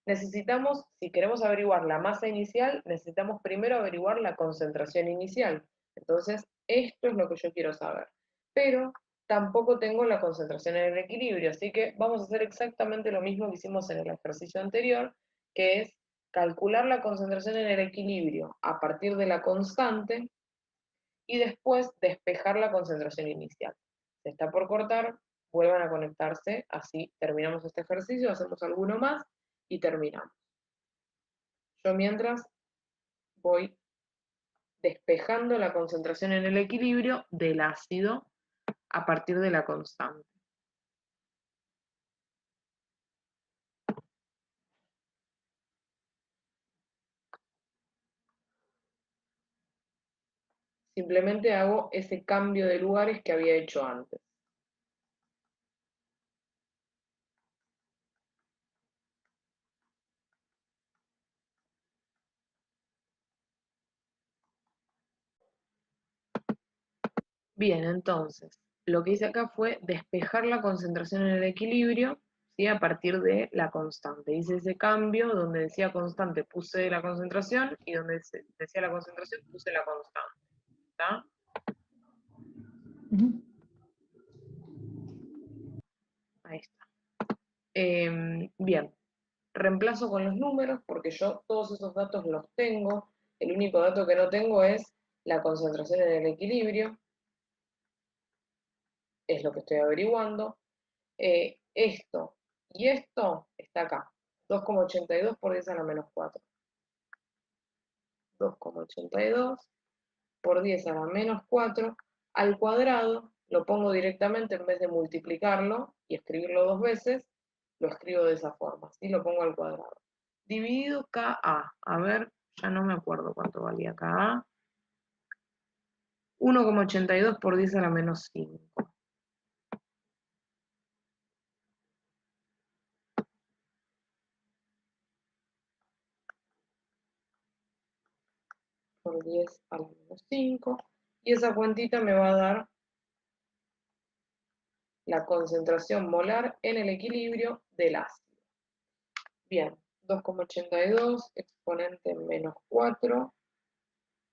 Necesitamos, si queremos averiguar la masa inicial, necesitamos primero averiguar la concentración inicial. Entonces, esto es lo que yo quiero saber. Pero tampoco tengo la concentración en el equilibrio, así que vamos a hacer exactamente lo mismo que hicimos en el ejercicio anterior, que es calcular la concentración en el equilibrio a partir de la constante y después despejar la concentración inicial. Se está por cortar, vuelvan a conectarse, así terminamos este ejercicio, hacemos alguno más y terminamos. Yo mientras voy despejando la concentración en el equilibrio del ácido a partir de la constante. Simplemente hago ese cambio de lugares que había hecho antes. Bien, entonces, lo que hice acá fue despejar la concentración en el equilibrio, ¿sí? A partir de la constante. Hice ese cambio donde decía constante puse la concentración y donde decía la concentración puse la constante. ¿Está? Ahí está. Bien, reemplazo con los números porque yo todos esos datos los tengo. El único dato que no tengo es la concentración en el equilibrio. Es lo que estoy averiguando. Esto y esto está acá. 2,82 por 10 a la menos 4. 2,82 por 10 a la menos 4 al cuadrado, lo pongo directamente en vez de multiplicarlo y escribirlo dos veces, lo escribo de esa forma, así lo pongo al cuadrado. Dividido KA, a ver, ya no me acuerdo cuánto valía KA. 1,82 por 10 a la menos 5. Por 10 a la menos 5. Y esa cuentita me va a dar la concentración molar en el equilibrio del ácido. Bien, 2,82 exponente menos 4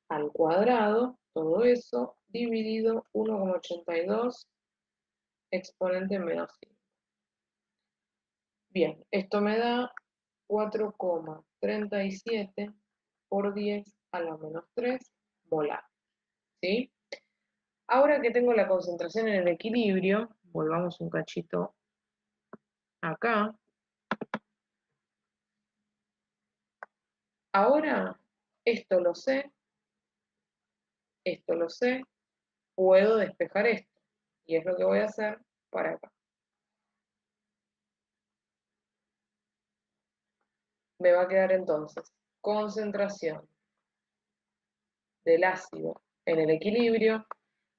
al cuadrado, todo eso, dividido 1,82 exponente menos 5. Bien, esto me da 4,37 por 10 a la menos 3 molar. ¿Sí? Ahora que tengo la concentración en el equilibrio, volvamos un cachito acá. Ahora, esto lo sé, puedo despejar esto. Y es lo que voy a hacer para acá. Me va a quedar entonces concentración del ácido en el equilibrio,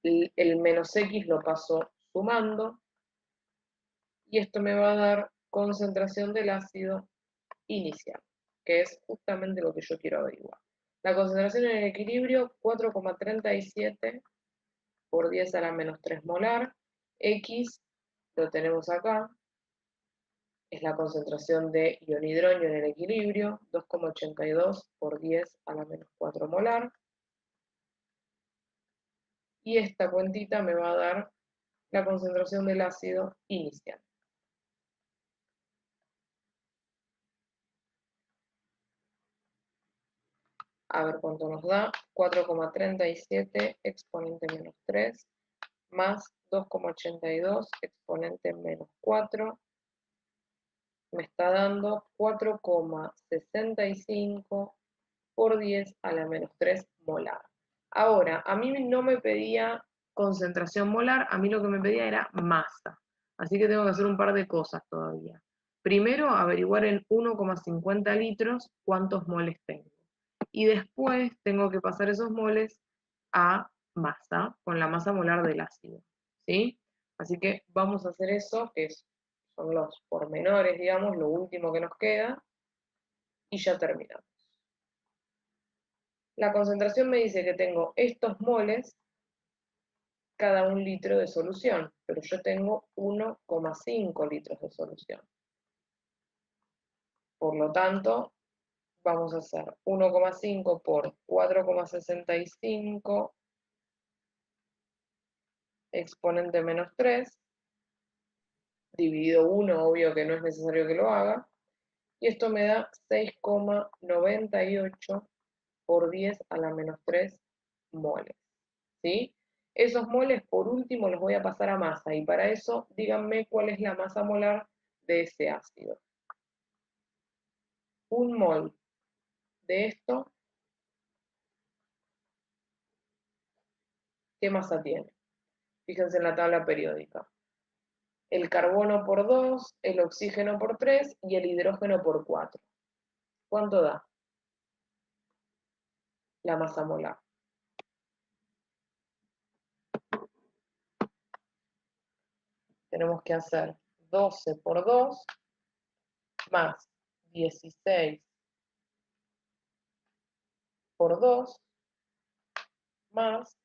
el menos X lo paso sumando, y esto me va a dar concentración del ácido inicial, que es justamente lo que yo quiero averiguar. La concentración en el equilibrio, 4,37 por 10 a la menos 3 molar, X lo tenemos acá, es la concentración de ionhidronio en el equilibrio, 2,82 por 10 a la menos 4 molar, y esta cuentita me va a dar la concentración del ácido inicial. A ver cuánto nos da, 4,37 exponente menos 3, más 2,82 exponente menos 4, me está dando 4,65 por 10 a la menos 3 molar. Ahora, a mí no me pedía concentración molar, a mí lo que me pedía era masa. Así que tengo que hacer un par de cosas todavía. Primero, averiguar en 1,50 litros cuántos moles tengo. Y después tengo que pasar esos moles a masa, con la masa molar del ácido. ¿Sí? Así que vamos a hacer eso, que son los pormenores, digamos, lo último que nos queda, y ya terminamos. La concentración me dice que tengo estos moles cada un litro de solución, pero yo tengo 1,5 litros de solución. Por lo tanto, vamos a hacer 1,5 por 4,65 exponente menos 3, dividido 1, obvio que no es necesario que lo haga, y esto me da 6,98 por 10 a la menos 3 moles. ¿Sí? Esos moles, por último, los voy a pasar a masa, y para eso, díganme cuál es la masa molar de ese ácido. Un mol de esto, ¿qué masa tiene? Fíjense en la tabla periódica. El carbono por 2, el oxígeno por 3 y el hidrógeno por 4. ¿Cuánto da la masa molar? tenemos que hacer 12 por 2 más 16 por 2 más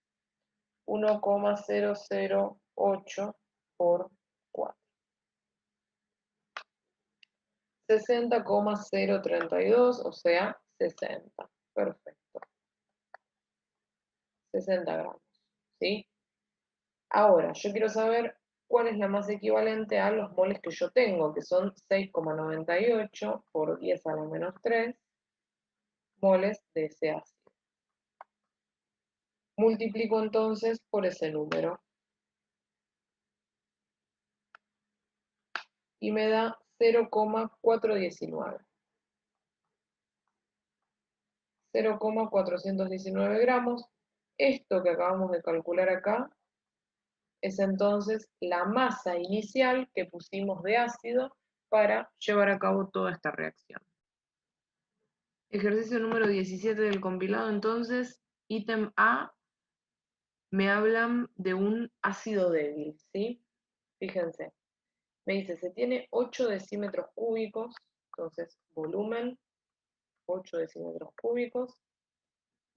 1,008 por 4. 60,032, o sea, 60. Perfecto. 60 gramos, ¿sí? Ahora, yo quiero saber cuál es la masa equivalente a los moles que yo tengo, que son 6,98 por 10 a la menos 3 moles de ese ácido. Multiplico entonces por ese número y me da 0,419. 0,419 gramos. Esto que acabamos de calcular acá es entonces la masa inicial que pusimos de ácido para llevar a cabo toda esta reacción. Ejercicio número 17 del compilado, entonces, ítem A, me hablan de un ácido débil, ¿sí? Fíjense, me dice, se tiene 8 decímetros cúbicos, entonces, volumen, 8 decímetros cúbicos,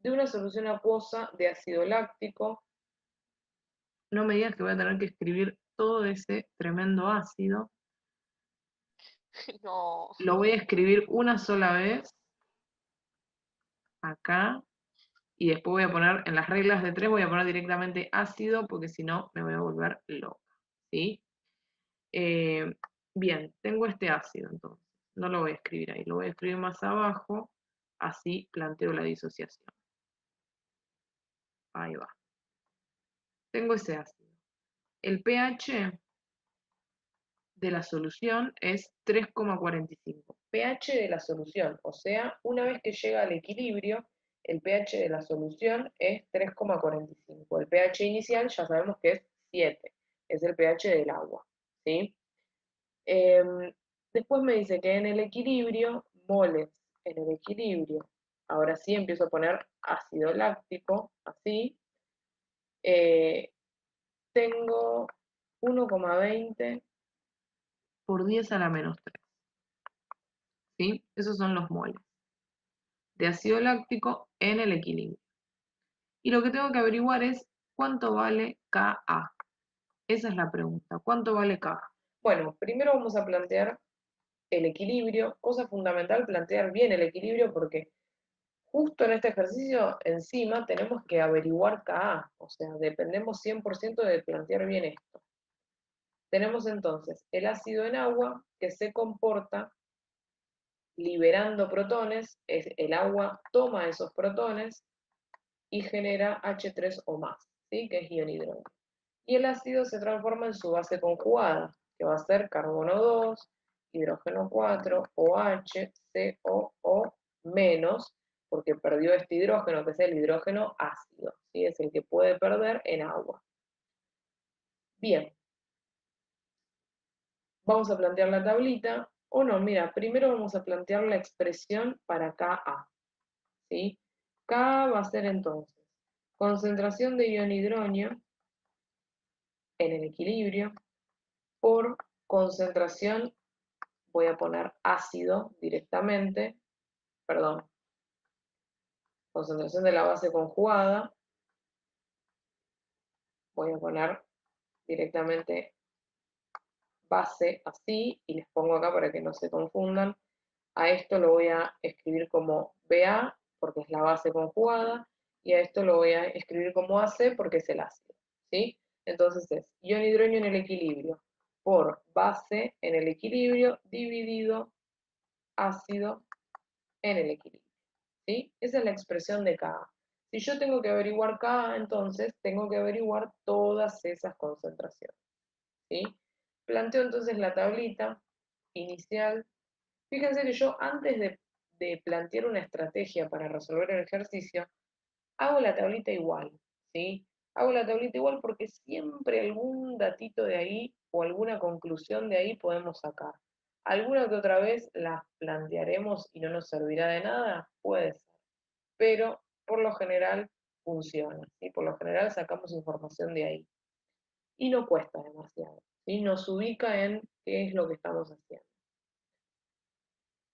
de una solución acuosa de ácido láctico. No me digas que voy a tener que escribir todo ese tremendo ácido. No. Lo voy a escribir una sola vez, acá, y después voy a poner, en las reglas de 3 voy a poner directamente ácido, porque si no me voy a volver loca, ¿sí? Bien, tengo este ácido entonces, no lo voy a escribir ahí, lo voy a escribir más abajo, así planteo la disociación. Ahí va. Tengo ese ácido. El pH de la solución es 3,45. pH de la solución, o sea, una vez que llega al equilibrio, el pH de la solución es 3,45. El pH inicial ya sabemos que es 7, es el pH del agua, ¿sí? Después me dice que en el equilibrio, moles en el equilibrio, ahora sí empiezo a poner ácido láctico, así, tengo 1,20 por 10 a la menos 3, ¿sí? Esos son los moles de ácido láctico en el equilibrio. Y lo que tengo que averiguar es cuánto vale Ka. Esa es la pregunta, ¿cuánto vale Ka? Bueno, primero vamos a plantear el equilibrio, cosa fundamental plantear bien el equilibrio porque justo en este ejercicio encima tenemos que averiguar Ka, o sea, dependemos 100% de plantear bien esto. Tenemos entonces el ácido en agua que se comporta liberando protones, el agua toma esos protones y genera H3 o más, ¿sí? Que es ion hidrógeno. Y el ácido se transforma en su base conjugada, que va a ser carbono 2, hidrógeno 4, OH, COO menos, porque perdió este hidrógeno, que es el hidrógeno ácido, ¿sí? Es el que puede perder en agua. Bien, vamos a plantear la tablita, o no, mira, primero vamos a plantear la expresión para Ka, ¿sí? Ka va a ser entonces concentración de ion hidrógeno en el equilibrio por concentración, voy a poner ácido directamente, perdón, concentración de la base conjugada, voy a poner directamente base así y les pongo acá para que no se confundan. A esto lo voy a escribir como BA porque es la base conjugada y a esto lo voy a escribir como AC porque es el ácido, ¿sí? Entonces es ion hidrógeno en el equilibrio por base en el equilibrio dividido ácido en el equilibrio, ¿sí? Esa es la expresión de Ka. Si yo tengo que averiguar Ka, entonces tengo que averiguar todas esas concentraciones, ¿sí? Planteo entonces la tablita inicial. Fíjense que yo antes de plantear una estrategia para resolver el ejercicio, hago la tablita igual, ¿sí? Hago la tablita igual porque siempre algún datito de ahí o alguna conclusión de ahí podemos sacar. ¿Alguna que otra vez las plantearemos y no nos servirá de nada? Puede ser, pero por lo general funciona, ¿sí? Por lo general sacamos información de ahí y no cuesta demasiado, ¿sí? Nos ubica en qué es lo que estamos haciendo.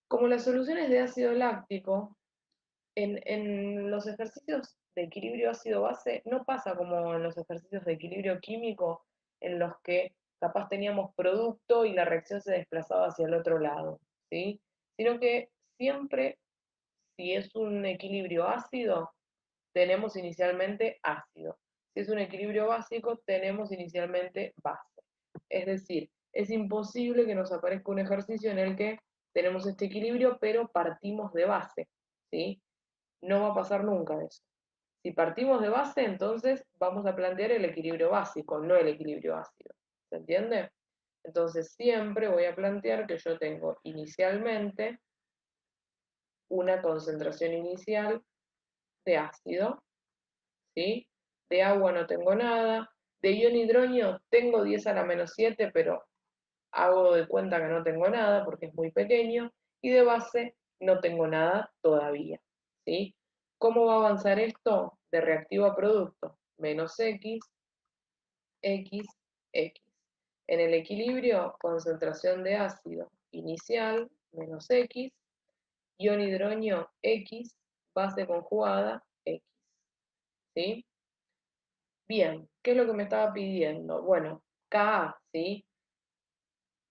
Como las soluciones de ácido láctico, en los ejercicios de equilibrio ácido-base no pasa como en los ejercicios de equilibrio químico en los que capaz teníamos producto y la reacción se desplazaba hacia el otro lado, ¿sí? Sino que siempre, si es un equilibrio ácido, tenemos inicialmente ácido. Si es un equilibrio básico, tenemos inicialmente base. Es decir, es imposible que nos aparezca un ejercicio en el que tenemos este equilibrio, pero partimos de base, ¿sí? No va a pasar nunca eso. Si partimos de base, entonces vamos a plantear el equilibrio básico, no el equilibrio ácido. ¿Se entiende? Entonces siempre voy a plantear que yo tengo inicialmente una concentración inicial de ácido, ¿sí? De agua no tengo nada, de ion hidrógeno tengo 10 a la menos 7, pero hago de cuenta que no tengo nada porque es muy pequeño, y de base no tengo nada todavía, ¿sí? ¿Cómo va a avanzar esto? De reactivo a producto, menos X, X, X. En el equilibrio, concentración de ácido inicial, menos X, ion hidrógeno X, base conjugada X, ¿sí? Bien, ¿qué es lo que me estaba pidiendo? Bueno, Ka, ¿sí?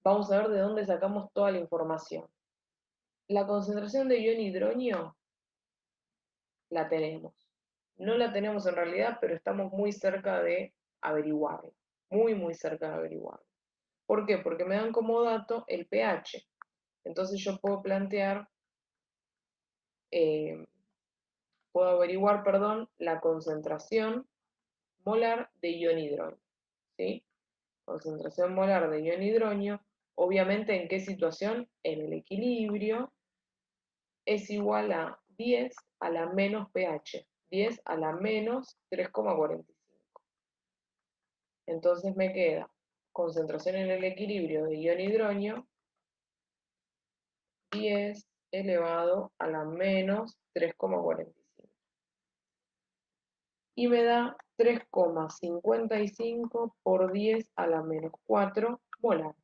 Vamos a ver de dónde sacamos toda la información. La concentración de ion hidrógeno la tenemos. No la tenemos en realidad, pero estamos muy cerca de averiguarlo. Muy, muy cerca de averiguarlo. ¿Por qué? Porque me dan como dato el pH. Entonces yo puedo plantear, eh, puedo averiguar, perdón, la concentración molar de ion hidrógeno, ¿sí? Concentración molar de ion hidrógeno, obviamente ¿en qué situación? En el equilibrio, es igual a 10 a la menos pH, 10 a la menos 3,45. Entonces me queda concentración en el equilibrio de ion hidrógeno, 10 elevado a la menos 3,45. Y me da 3,55 por 10 a la menos 4 molar,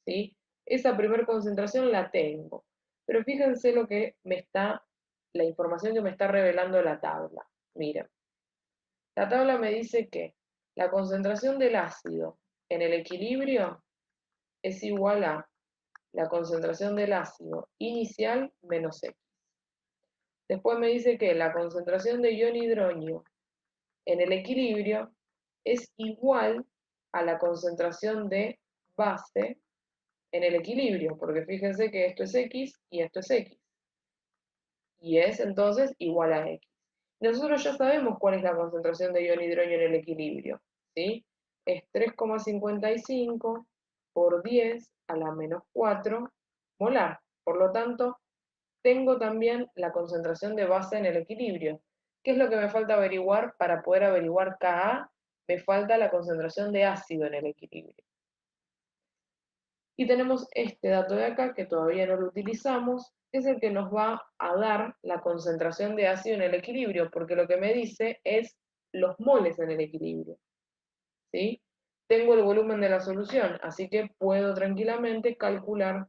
¿sí? Esa primera concentración la tengo, pero fíjense lo que me está, la información que me está revelando la tabla. Miren, la tabla me dice que la concentración del ácido en el equilibrio es igual a la concentración del ácido inicial menos X. Después me dice que la concentración de ion hidrógeno en el equilibrio es igual a la concentración de base en el equilibrio, porque fíjense que esto es X y esto es X. Y es entonces igual a X. Nosotros ya sabemos cuál es la concentración de ion hidrógeno en el equilibrio, ¿sí? Es 3,55 por 10 a la menos 4 molar. Por lo tanto, tengo también la concentración de base en el equilibrio. ¿Qué es lo que me falta averiguar para poder averiguar Ka? Me falta la concentración de ácido en el equilibrio. Y tenemos este dato de acá que todavía no lo utilizamos, es el que nos va a dar la concentración de ácido en el equilibrio, porque lo que me dice es los moles en el equilibrio, ¿sí? Tengo el volumen de la solución, así que puedo tranquilamente calcular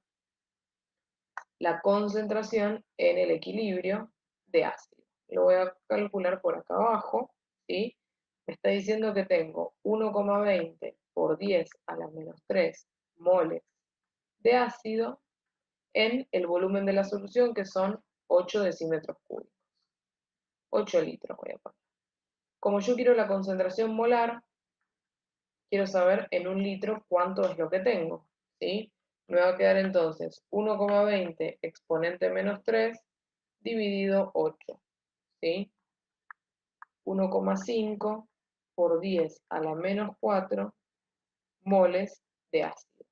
la concentración en el equilibrio de ácido. Lo voy a calcular por acá abajo, ¿sí? Me está diciendo que tengo 1,20 por 10 a la menos 3 moles de ácido en el volumen de la solución, que son 8 decímetros cúbicos. 8 litros voy a poner. Como yo quiero la concentración molar, quiero saber en un litro cuánto es lo que tengo, ¿sí? Me va a quedar entonces 1,20 exponente menos 3 dividido 8, ¿sí? 1,5 por 10 a la menos 4 moles de ácido,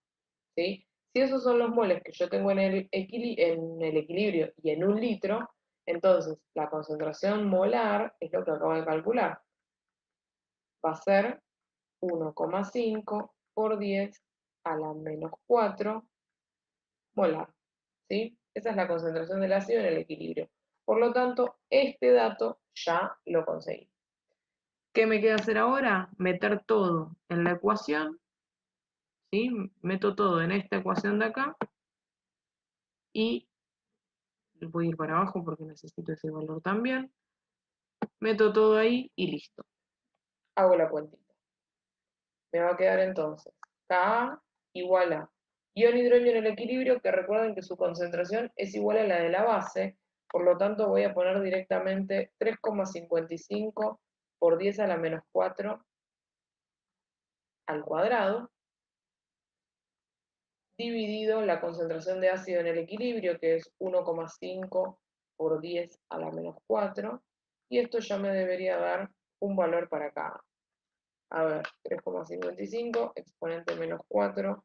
¿sí? Si esos son los moles que yo tengo en el equilibrio y en un litro, entonces la concentración molar es lo que acabo de calcular. Va a ser 1,5 por 10 a la menos 4 molar, ¿sí? Esa es la concentración del ácido en el equilibrio. Por lo tanto, este dato ya lo conseguí. ¿Qué me queda hacer ahora? Meter todo en la ecuación, ¿sí? Meto todo en esta ecuación de acá y voy a ir para abajo porque necesito ese valor también. Meto todo ahí y listo. Hago la cuentita. Me va a quedar entonces Ka igual a ion hidrógeno en el equilibrio, que recuerden que su concentración es igual a la de la base, por lo tanto voy a poner directamente 3,55 por 10 a la menos 4 al cuadrado, dividido la concentración de ácido en el equilibrio, que es 1,5 por 10 a la menos 4, y esto ya me debería dar un valor para acá. A ver, 3,55 exponente menos 4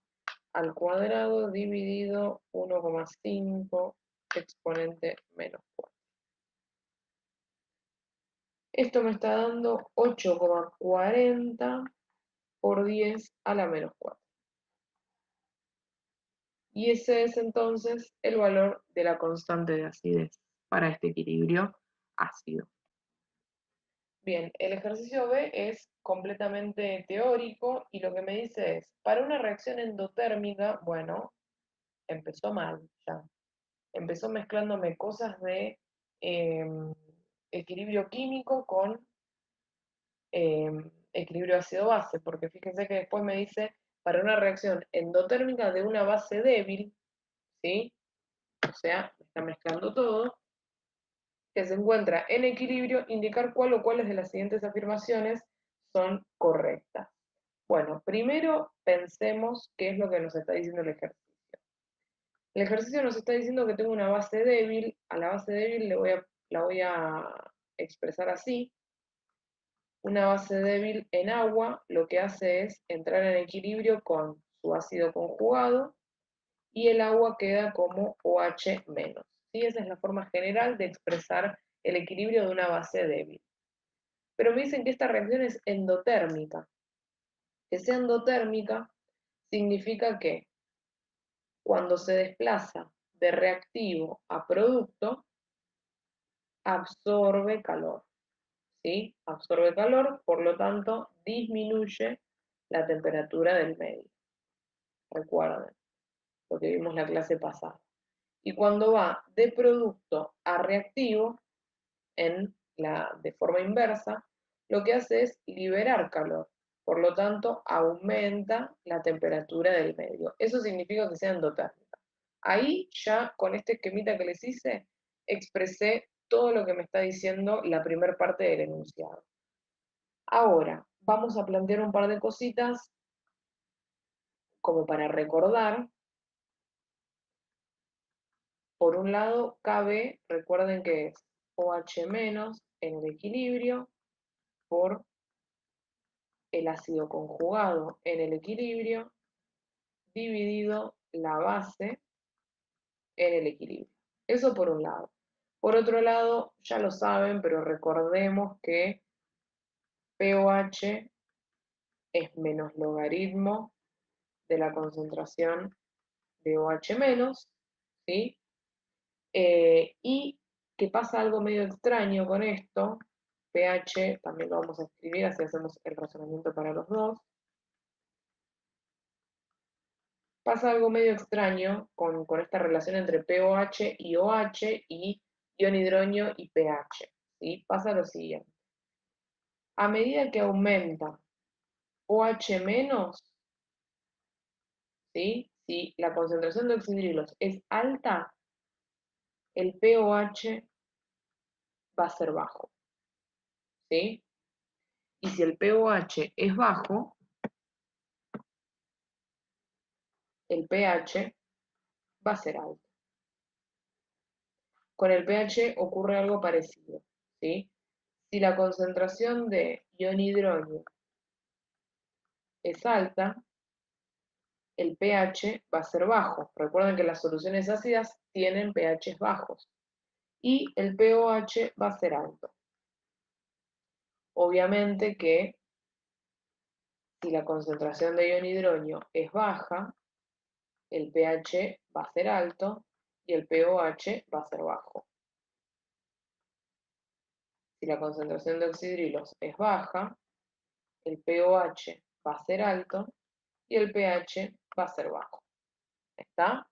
al cuadrado dividido 1,5 exponente menos 4. Esto me está dando 8,40 por 10 a la menos 4. Y ese es entonces el valor de la constante de acidez para este equilibrio ácido. Bien, el ejercicio B es completamente teórico y lo que me dice es, para una reacción endotérmica, bueno, empezó mal ya. Empezó mezclándome cosas de equilibrio químico con equilibrio ácido-base, porque fíjense que después me dice, para una reacción endotérmica de una base débil, ¿sí? O sea, está mezclando todo, que se encuentra en equilibrio, indicar cuál o cuáles de las siguientes afirmaciones son correctas. Bueno, primero pensemos qué es lo que nos está diciendo el ejercicio. El ejercicio nos está diciendo que tengo una base débil, a la base débil la voy a expresar así. Una base débil en agua lo que hace es entrar en equilibrio con su ácido conjugado y el agua queda como OH-. ¿Sí? Esa es la forma general de expresar el equilibrio de una base débil. Pero me dicen que esta reacción es endotérmica. Que sea endotérmica significa que cuando se desplaza de reactivo a producto, absorbe calor, ¿sí? Absorbe calor, por lo tanto, disminuye la temperatura del medio. Recuerden lo que vimos la clase pasada. Y cuando va de producto a reactivo, de forma inversa, lo que hace es liberar calor. Por lo tanto, aumenta la temperatura del medio. Eso significa que sea endotérmica. Ahí ya con este esquemita que les hice, expresé todo lo que me está diciendo la primera parte del enunciado. Ahora, vamos a plantear un par de cositas como para recordar. Por un lado, KB, recuerden que es OH- en el equilibrio por el ácido conjugado en el equilibrio dividido la base en el equilibrio. Eso por un lado. Por otro lado, ya lo saben, pero recordemos que pOH es menos logaritmo de la concentración de OH-, ¿sí? Y que pasa algo medio extraño con esto, pH también lo vamos a escribir, así hacemos el razonamiento para los dos. Pasa algo medio extraño con esta relación entre pOH y OH y ion hidrógeno y pH, ¿sí? Pasa lo siguiente. A medida que aumenta OH-, ¿sí? Si la concentración de oxidrilos es alta, el pOH va a ser bajo, ¿sí? Y si el pOH es bajo, el pH va a ser alto. Con el pH ocurre algo parecido, ¿sí? Si la concentración de ion hidrógeno es alta, el pH va a ser bajo. Recuerden que las soluciones ácidas tienen pHs bajos. Y el pOH va a ser alto. Obviamente que si la concentración de ion hidrógeno es baja, el pH va a ser alto y el pOH va a ser bajo. Si la concentración de oxidrilos es baja, el pOH va a ser alto y el pH va a ser bajo. ¿Está?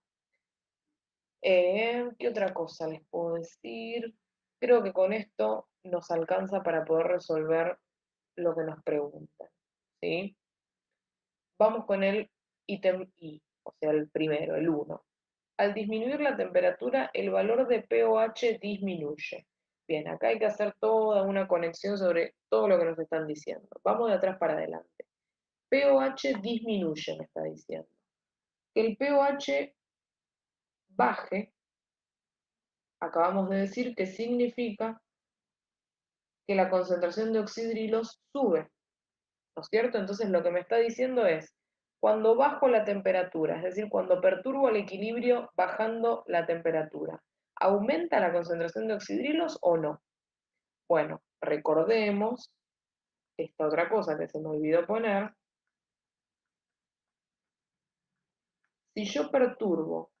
¿Qué otra cosa les puedo decir? Creo que con esto nos alcanza para poder resolver lo que nos preguntan, ¿sí? Vamos con el ítem I, o sea, el primero, el 1. Al disminuir la temperatura, el valor de pOH disminuye. Bien, acá hay que hacer toda una conexión sobre todo lo que nos están diciendo. Vamos de atrás para adelante. pOH disminuye, me está diciendo. Que el pOH baje, acabamos de decir que significa que la concentración de oxidrilos sube, ¿no es cierto? Entonces lo que me está diciendo es, cuando bajo la temperatura, es decir, cuando perturbo el equilibrio bajando la temperatura, ¿aumenta la concentración de oxidrilos o no? Bueno, recordemos esta otra cosa que se me olvidó poner. Si yo perturbo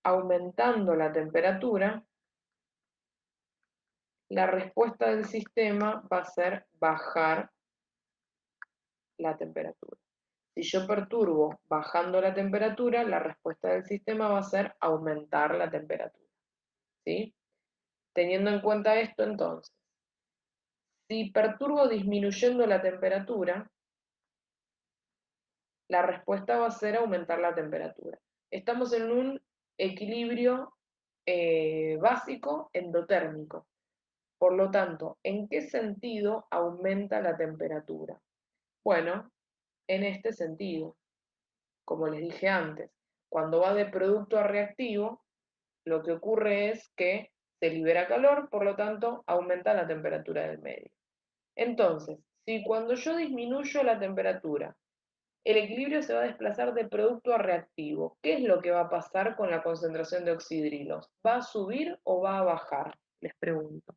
aumentando la temperatura, la respuesta del sistema va a ser bajar la temperatura. Si yo perturbo bajando la temperatura, la respuesta del sistema va a ser aumentar la temperatura. ¿Sí? Teniendo en cuenta esto, entonces, si perturbo disminuyendo la temperatura, la respuesta va a ser aumentar la temperatura. Estamos en un equilibrio básico endotérmico. Por lo tanto, ¿en qué sentido aumenta la temperatura? Bueno, en este sentido, como les dije antes, cuando va de producto a reactivo, lo que ocurre es que se libera calor, por lo tanto, aumenta la temperatura del medio. Entonces, si cuando yo disminuyo la temperatura, el equilibrio se va a desplazar de producto a reactivo, ¿qué es lo que va a pasar con la concentración de oxidrilos? ¿Va a subir o va a bajar? Les pregunto.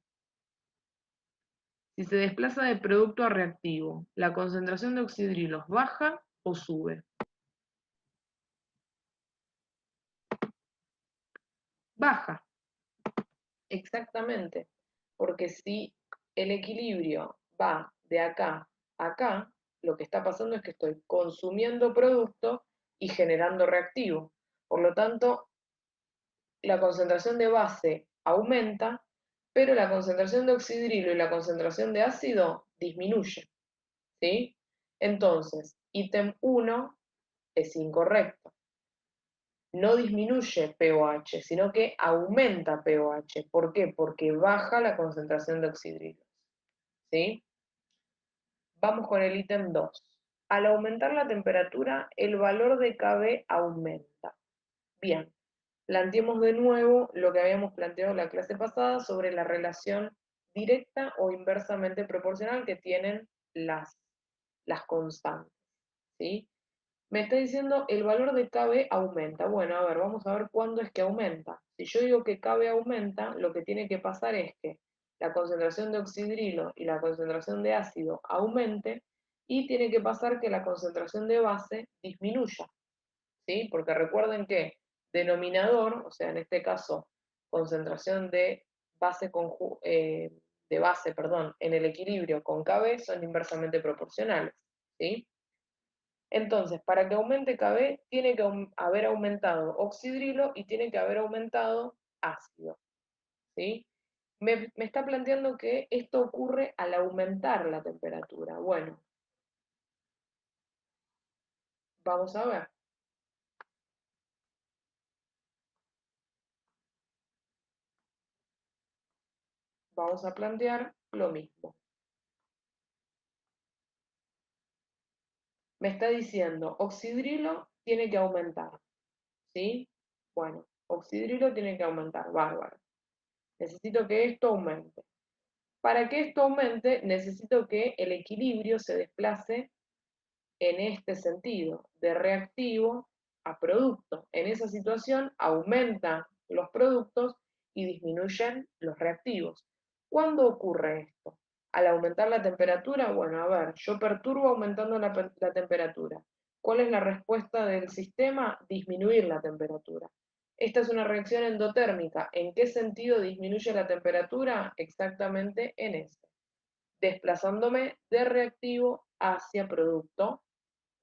Si se desplaza de producto a reactivo, ¿la concentración de oxidrilos baja o sube? Baja, exactamente, porque si el equilibrio va de acá a acá, lo que está pasando es que estoy consumiendo producto y generando reactivo. Por lo tanto, la concentración de base aumenta, pero la concentración de oxidrilo y la concentración de ácido disminuye, ¿sí? Entonces, ítem 1 es incorrecto. No disminuye pOH, sino que aumenta pOH. ¿Por qué? Porque baja la concentración de oxidrilos, ¿sí? Vamos con el ítem 2. Al aumentar la temperatura, el valor de Kb aumenta. Bien, planteemos de nuevo lo que habíamos planteado en la clase pasada sobre la relación directa o inversamente proporcional que tienen las constantes, ¿sí? Me está diciendo el valor de Kb aumenta. Bueno, a ver, vamos a ver cuándo es que aumenta. Si yo digo que Kb aumenta, lo que tiene que pasar es que la concentración de oxidrilo y la concentración de ácido aumente y tiene que pasar que la concentración de base disminuya, ¿sí? Porque recuerden que denominador, o sea, en este caso, concentración de base, perdón, en el equilibrio con Kb son inversamente proporcionales, ¿sí? Entonces, para que aumente Kb, tiene que haber aumentado oxidrilo y tiene que haber aumentado ácido, ¿sí? Me está planteando que esto ocurre al aumentar la temperatura. Bueno, vamos a ver. Vamos a plantear lo mismo. Me está diciendo, oxidrilo tiene que aumentar, ¿sí? Bueno, oxidrilo tiene que aumentar, bárbaro. Necesito que esto aumente. Para que esto aumente, necesito que el equilibrio se desplace en este sentido, de reactivo a producto. En esa situación aumentan los productos y disminuyen los reactivos. ¿Cuándo ocurre esto? Al aumentar la temperatura, bueno, a ver, yo perturbo aumentando la temperatura. ¿Cuál es la respuesta del sistema? Disminuir la temperatura. Esta es una reacción endotérmica. ¿En qué sentido disminuye la temperatura? Exactamente en ese. Desplazándome de reactivo hacia producto.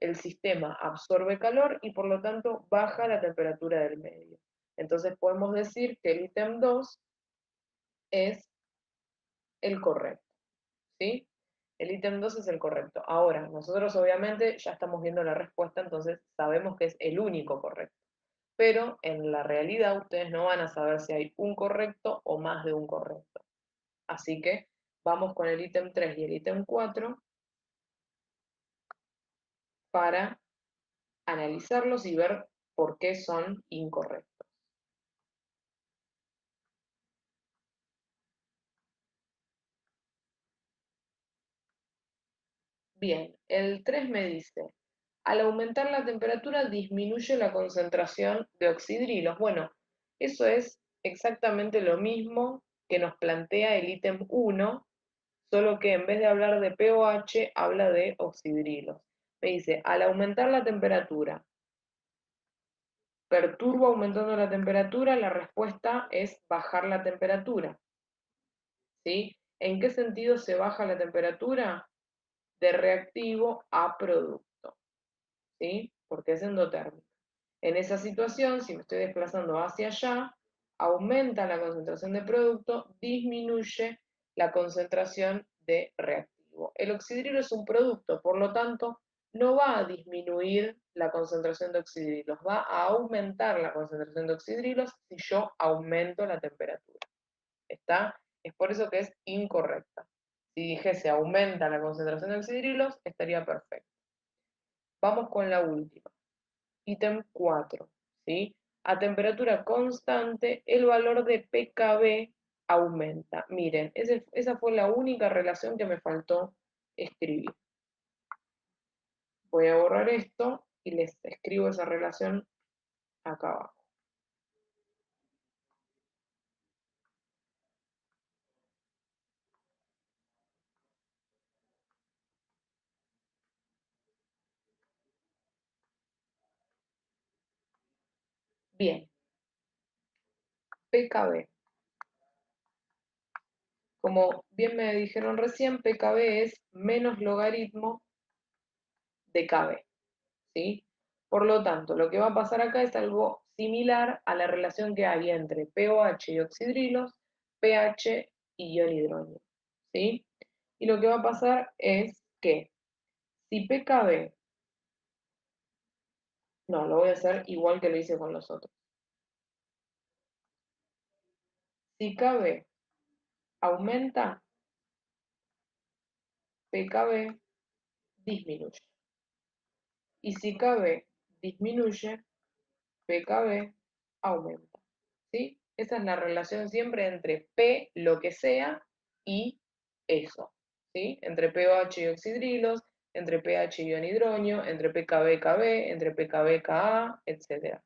el sistema absorbe calor y por lo tanto baja la temperatura del medio. Entonces podemos decir que el ítem 2 es el correcto, ¿sí? El ítem 2 es el correcto. Ahora, nosotros obviamente ya estamos viendo la respuesta, entonces sabemos que es el único correcto. Pero en la realidad ustedes no van a saber si hay un correcto o más de un correcto. Así que vamos con el ítem 3 y el ítem 4 para analizarlos y ver por qué son incorrectos. Bien, el 3 me dice, al aumentar la temperatura disminuye la concentración de oxidrilos. Bueno, eso es exactamente lo mismo que nos plantea el ítem 1, solo que en vez de hablar de pOH, habla de oxidrilos. Me dice, al aumentar la temperatura, ¿perturbo aumentando la temperatura? La respuesta es bajar la temperatura, ¿sí? ¿En qué sentido se baja la temperatura? De reactivo a producto, ¿sí? Porque es endotérmico. En esa situación, si me estoy desplazando hacia allá, aumenta la concentración de producto, disminuye la concentración de reactivo. El oxidrilo es un producto, por lo tanto, no va a disminuir la concentración de oxidrilos, va a aumentar la concentración de oxidrilos si yo aumento la temperatura. ¿Está? Es por eso que es incorrecta. Si dijese aumenta la concentración de oxidrilos, estaría perfecto. Vamos con la última. Ítem 4, ¿sí? A temperatura constante, el valor de pKb aumenta. Miren, esa fue la única relación que me faltó escribir. Voy a borrar esto y les escribo esa relación acá abajo. Bien, pKb. Como bien me dijeron recién, pKb es menos logaritmo de Kb, ¿sí? Por lo tanto, lo que va a pasar acá es algo similar a la relación que hay entre pOH y oxidrilos, pH y ion hidrógeno, ¿sí? Y lo que va a pasar es que si pKb, no, lo voy a hacer igual que lo hice con los otros. Si Kb aumenta, pKb disminuye. Y si Kb disminuye, pKb aumenta, ¿sí? Esa es la relación siempre entre P, lo que sea, y eso, ¿sí? Entre pOH y oxidrilos, entre pH y ion hidrógeno, entre pKb, Kb, entre pKb, Ka, etc.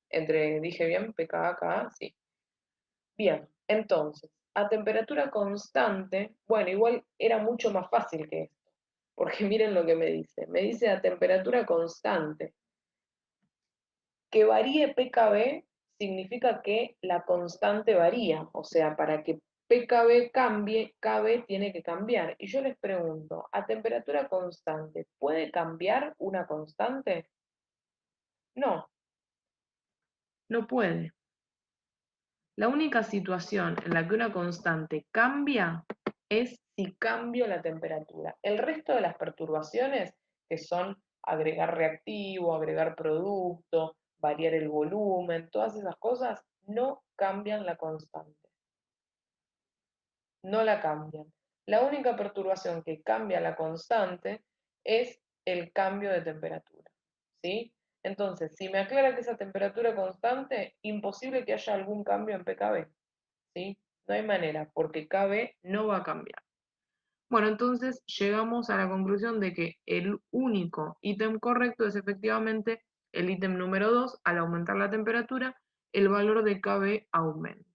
Entre, dije bien, pKa, Ka, sí. Bien, entonces, a temperatura constante, bueno, igual era mucho más fácil que esto, porque miren lo que me dice. Me dice a temperatura constante. Que varíe pKb significa que la constante varía, o sea, para que pKb cambie, Kb tiene que cambiar. Y yo les pregunto, ¿a temperatura constante puede cambiar una constante? No, no puede. La única situación en la que una constante cambia es si cambio la temperatura. El resto de las perturbaciones, que son agregar reactivo, agregar producto, variar el volumen, todas esas cosas, no cambian la constante. No la cambian. La única perturbación que cambia la constante es el cambio de temperatura, ¿sí? Entonces, si me aclara que esa temperatura constante, imposible que haya algún cambio en pKb, ¿sí? No hay manera, porque Kb no va a cambiar. Bueno, entonces llegamos a la conclusión de que el único ítem correcto es efectivamente el ítem número 2, al aumentar la temperatura, el valor de Kb aumenta.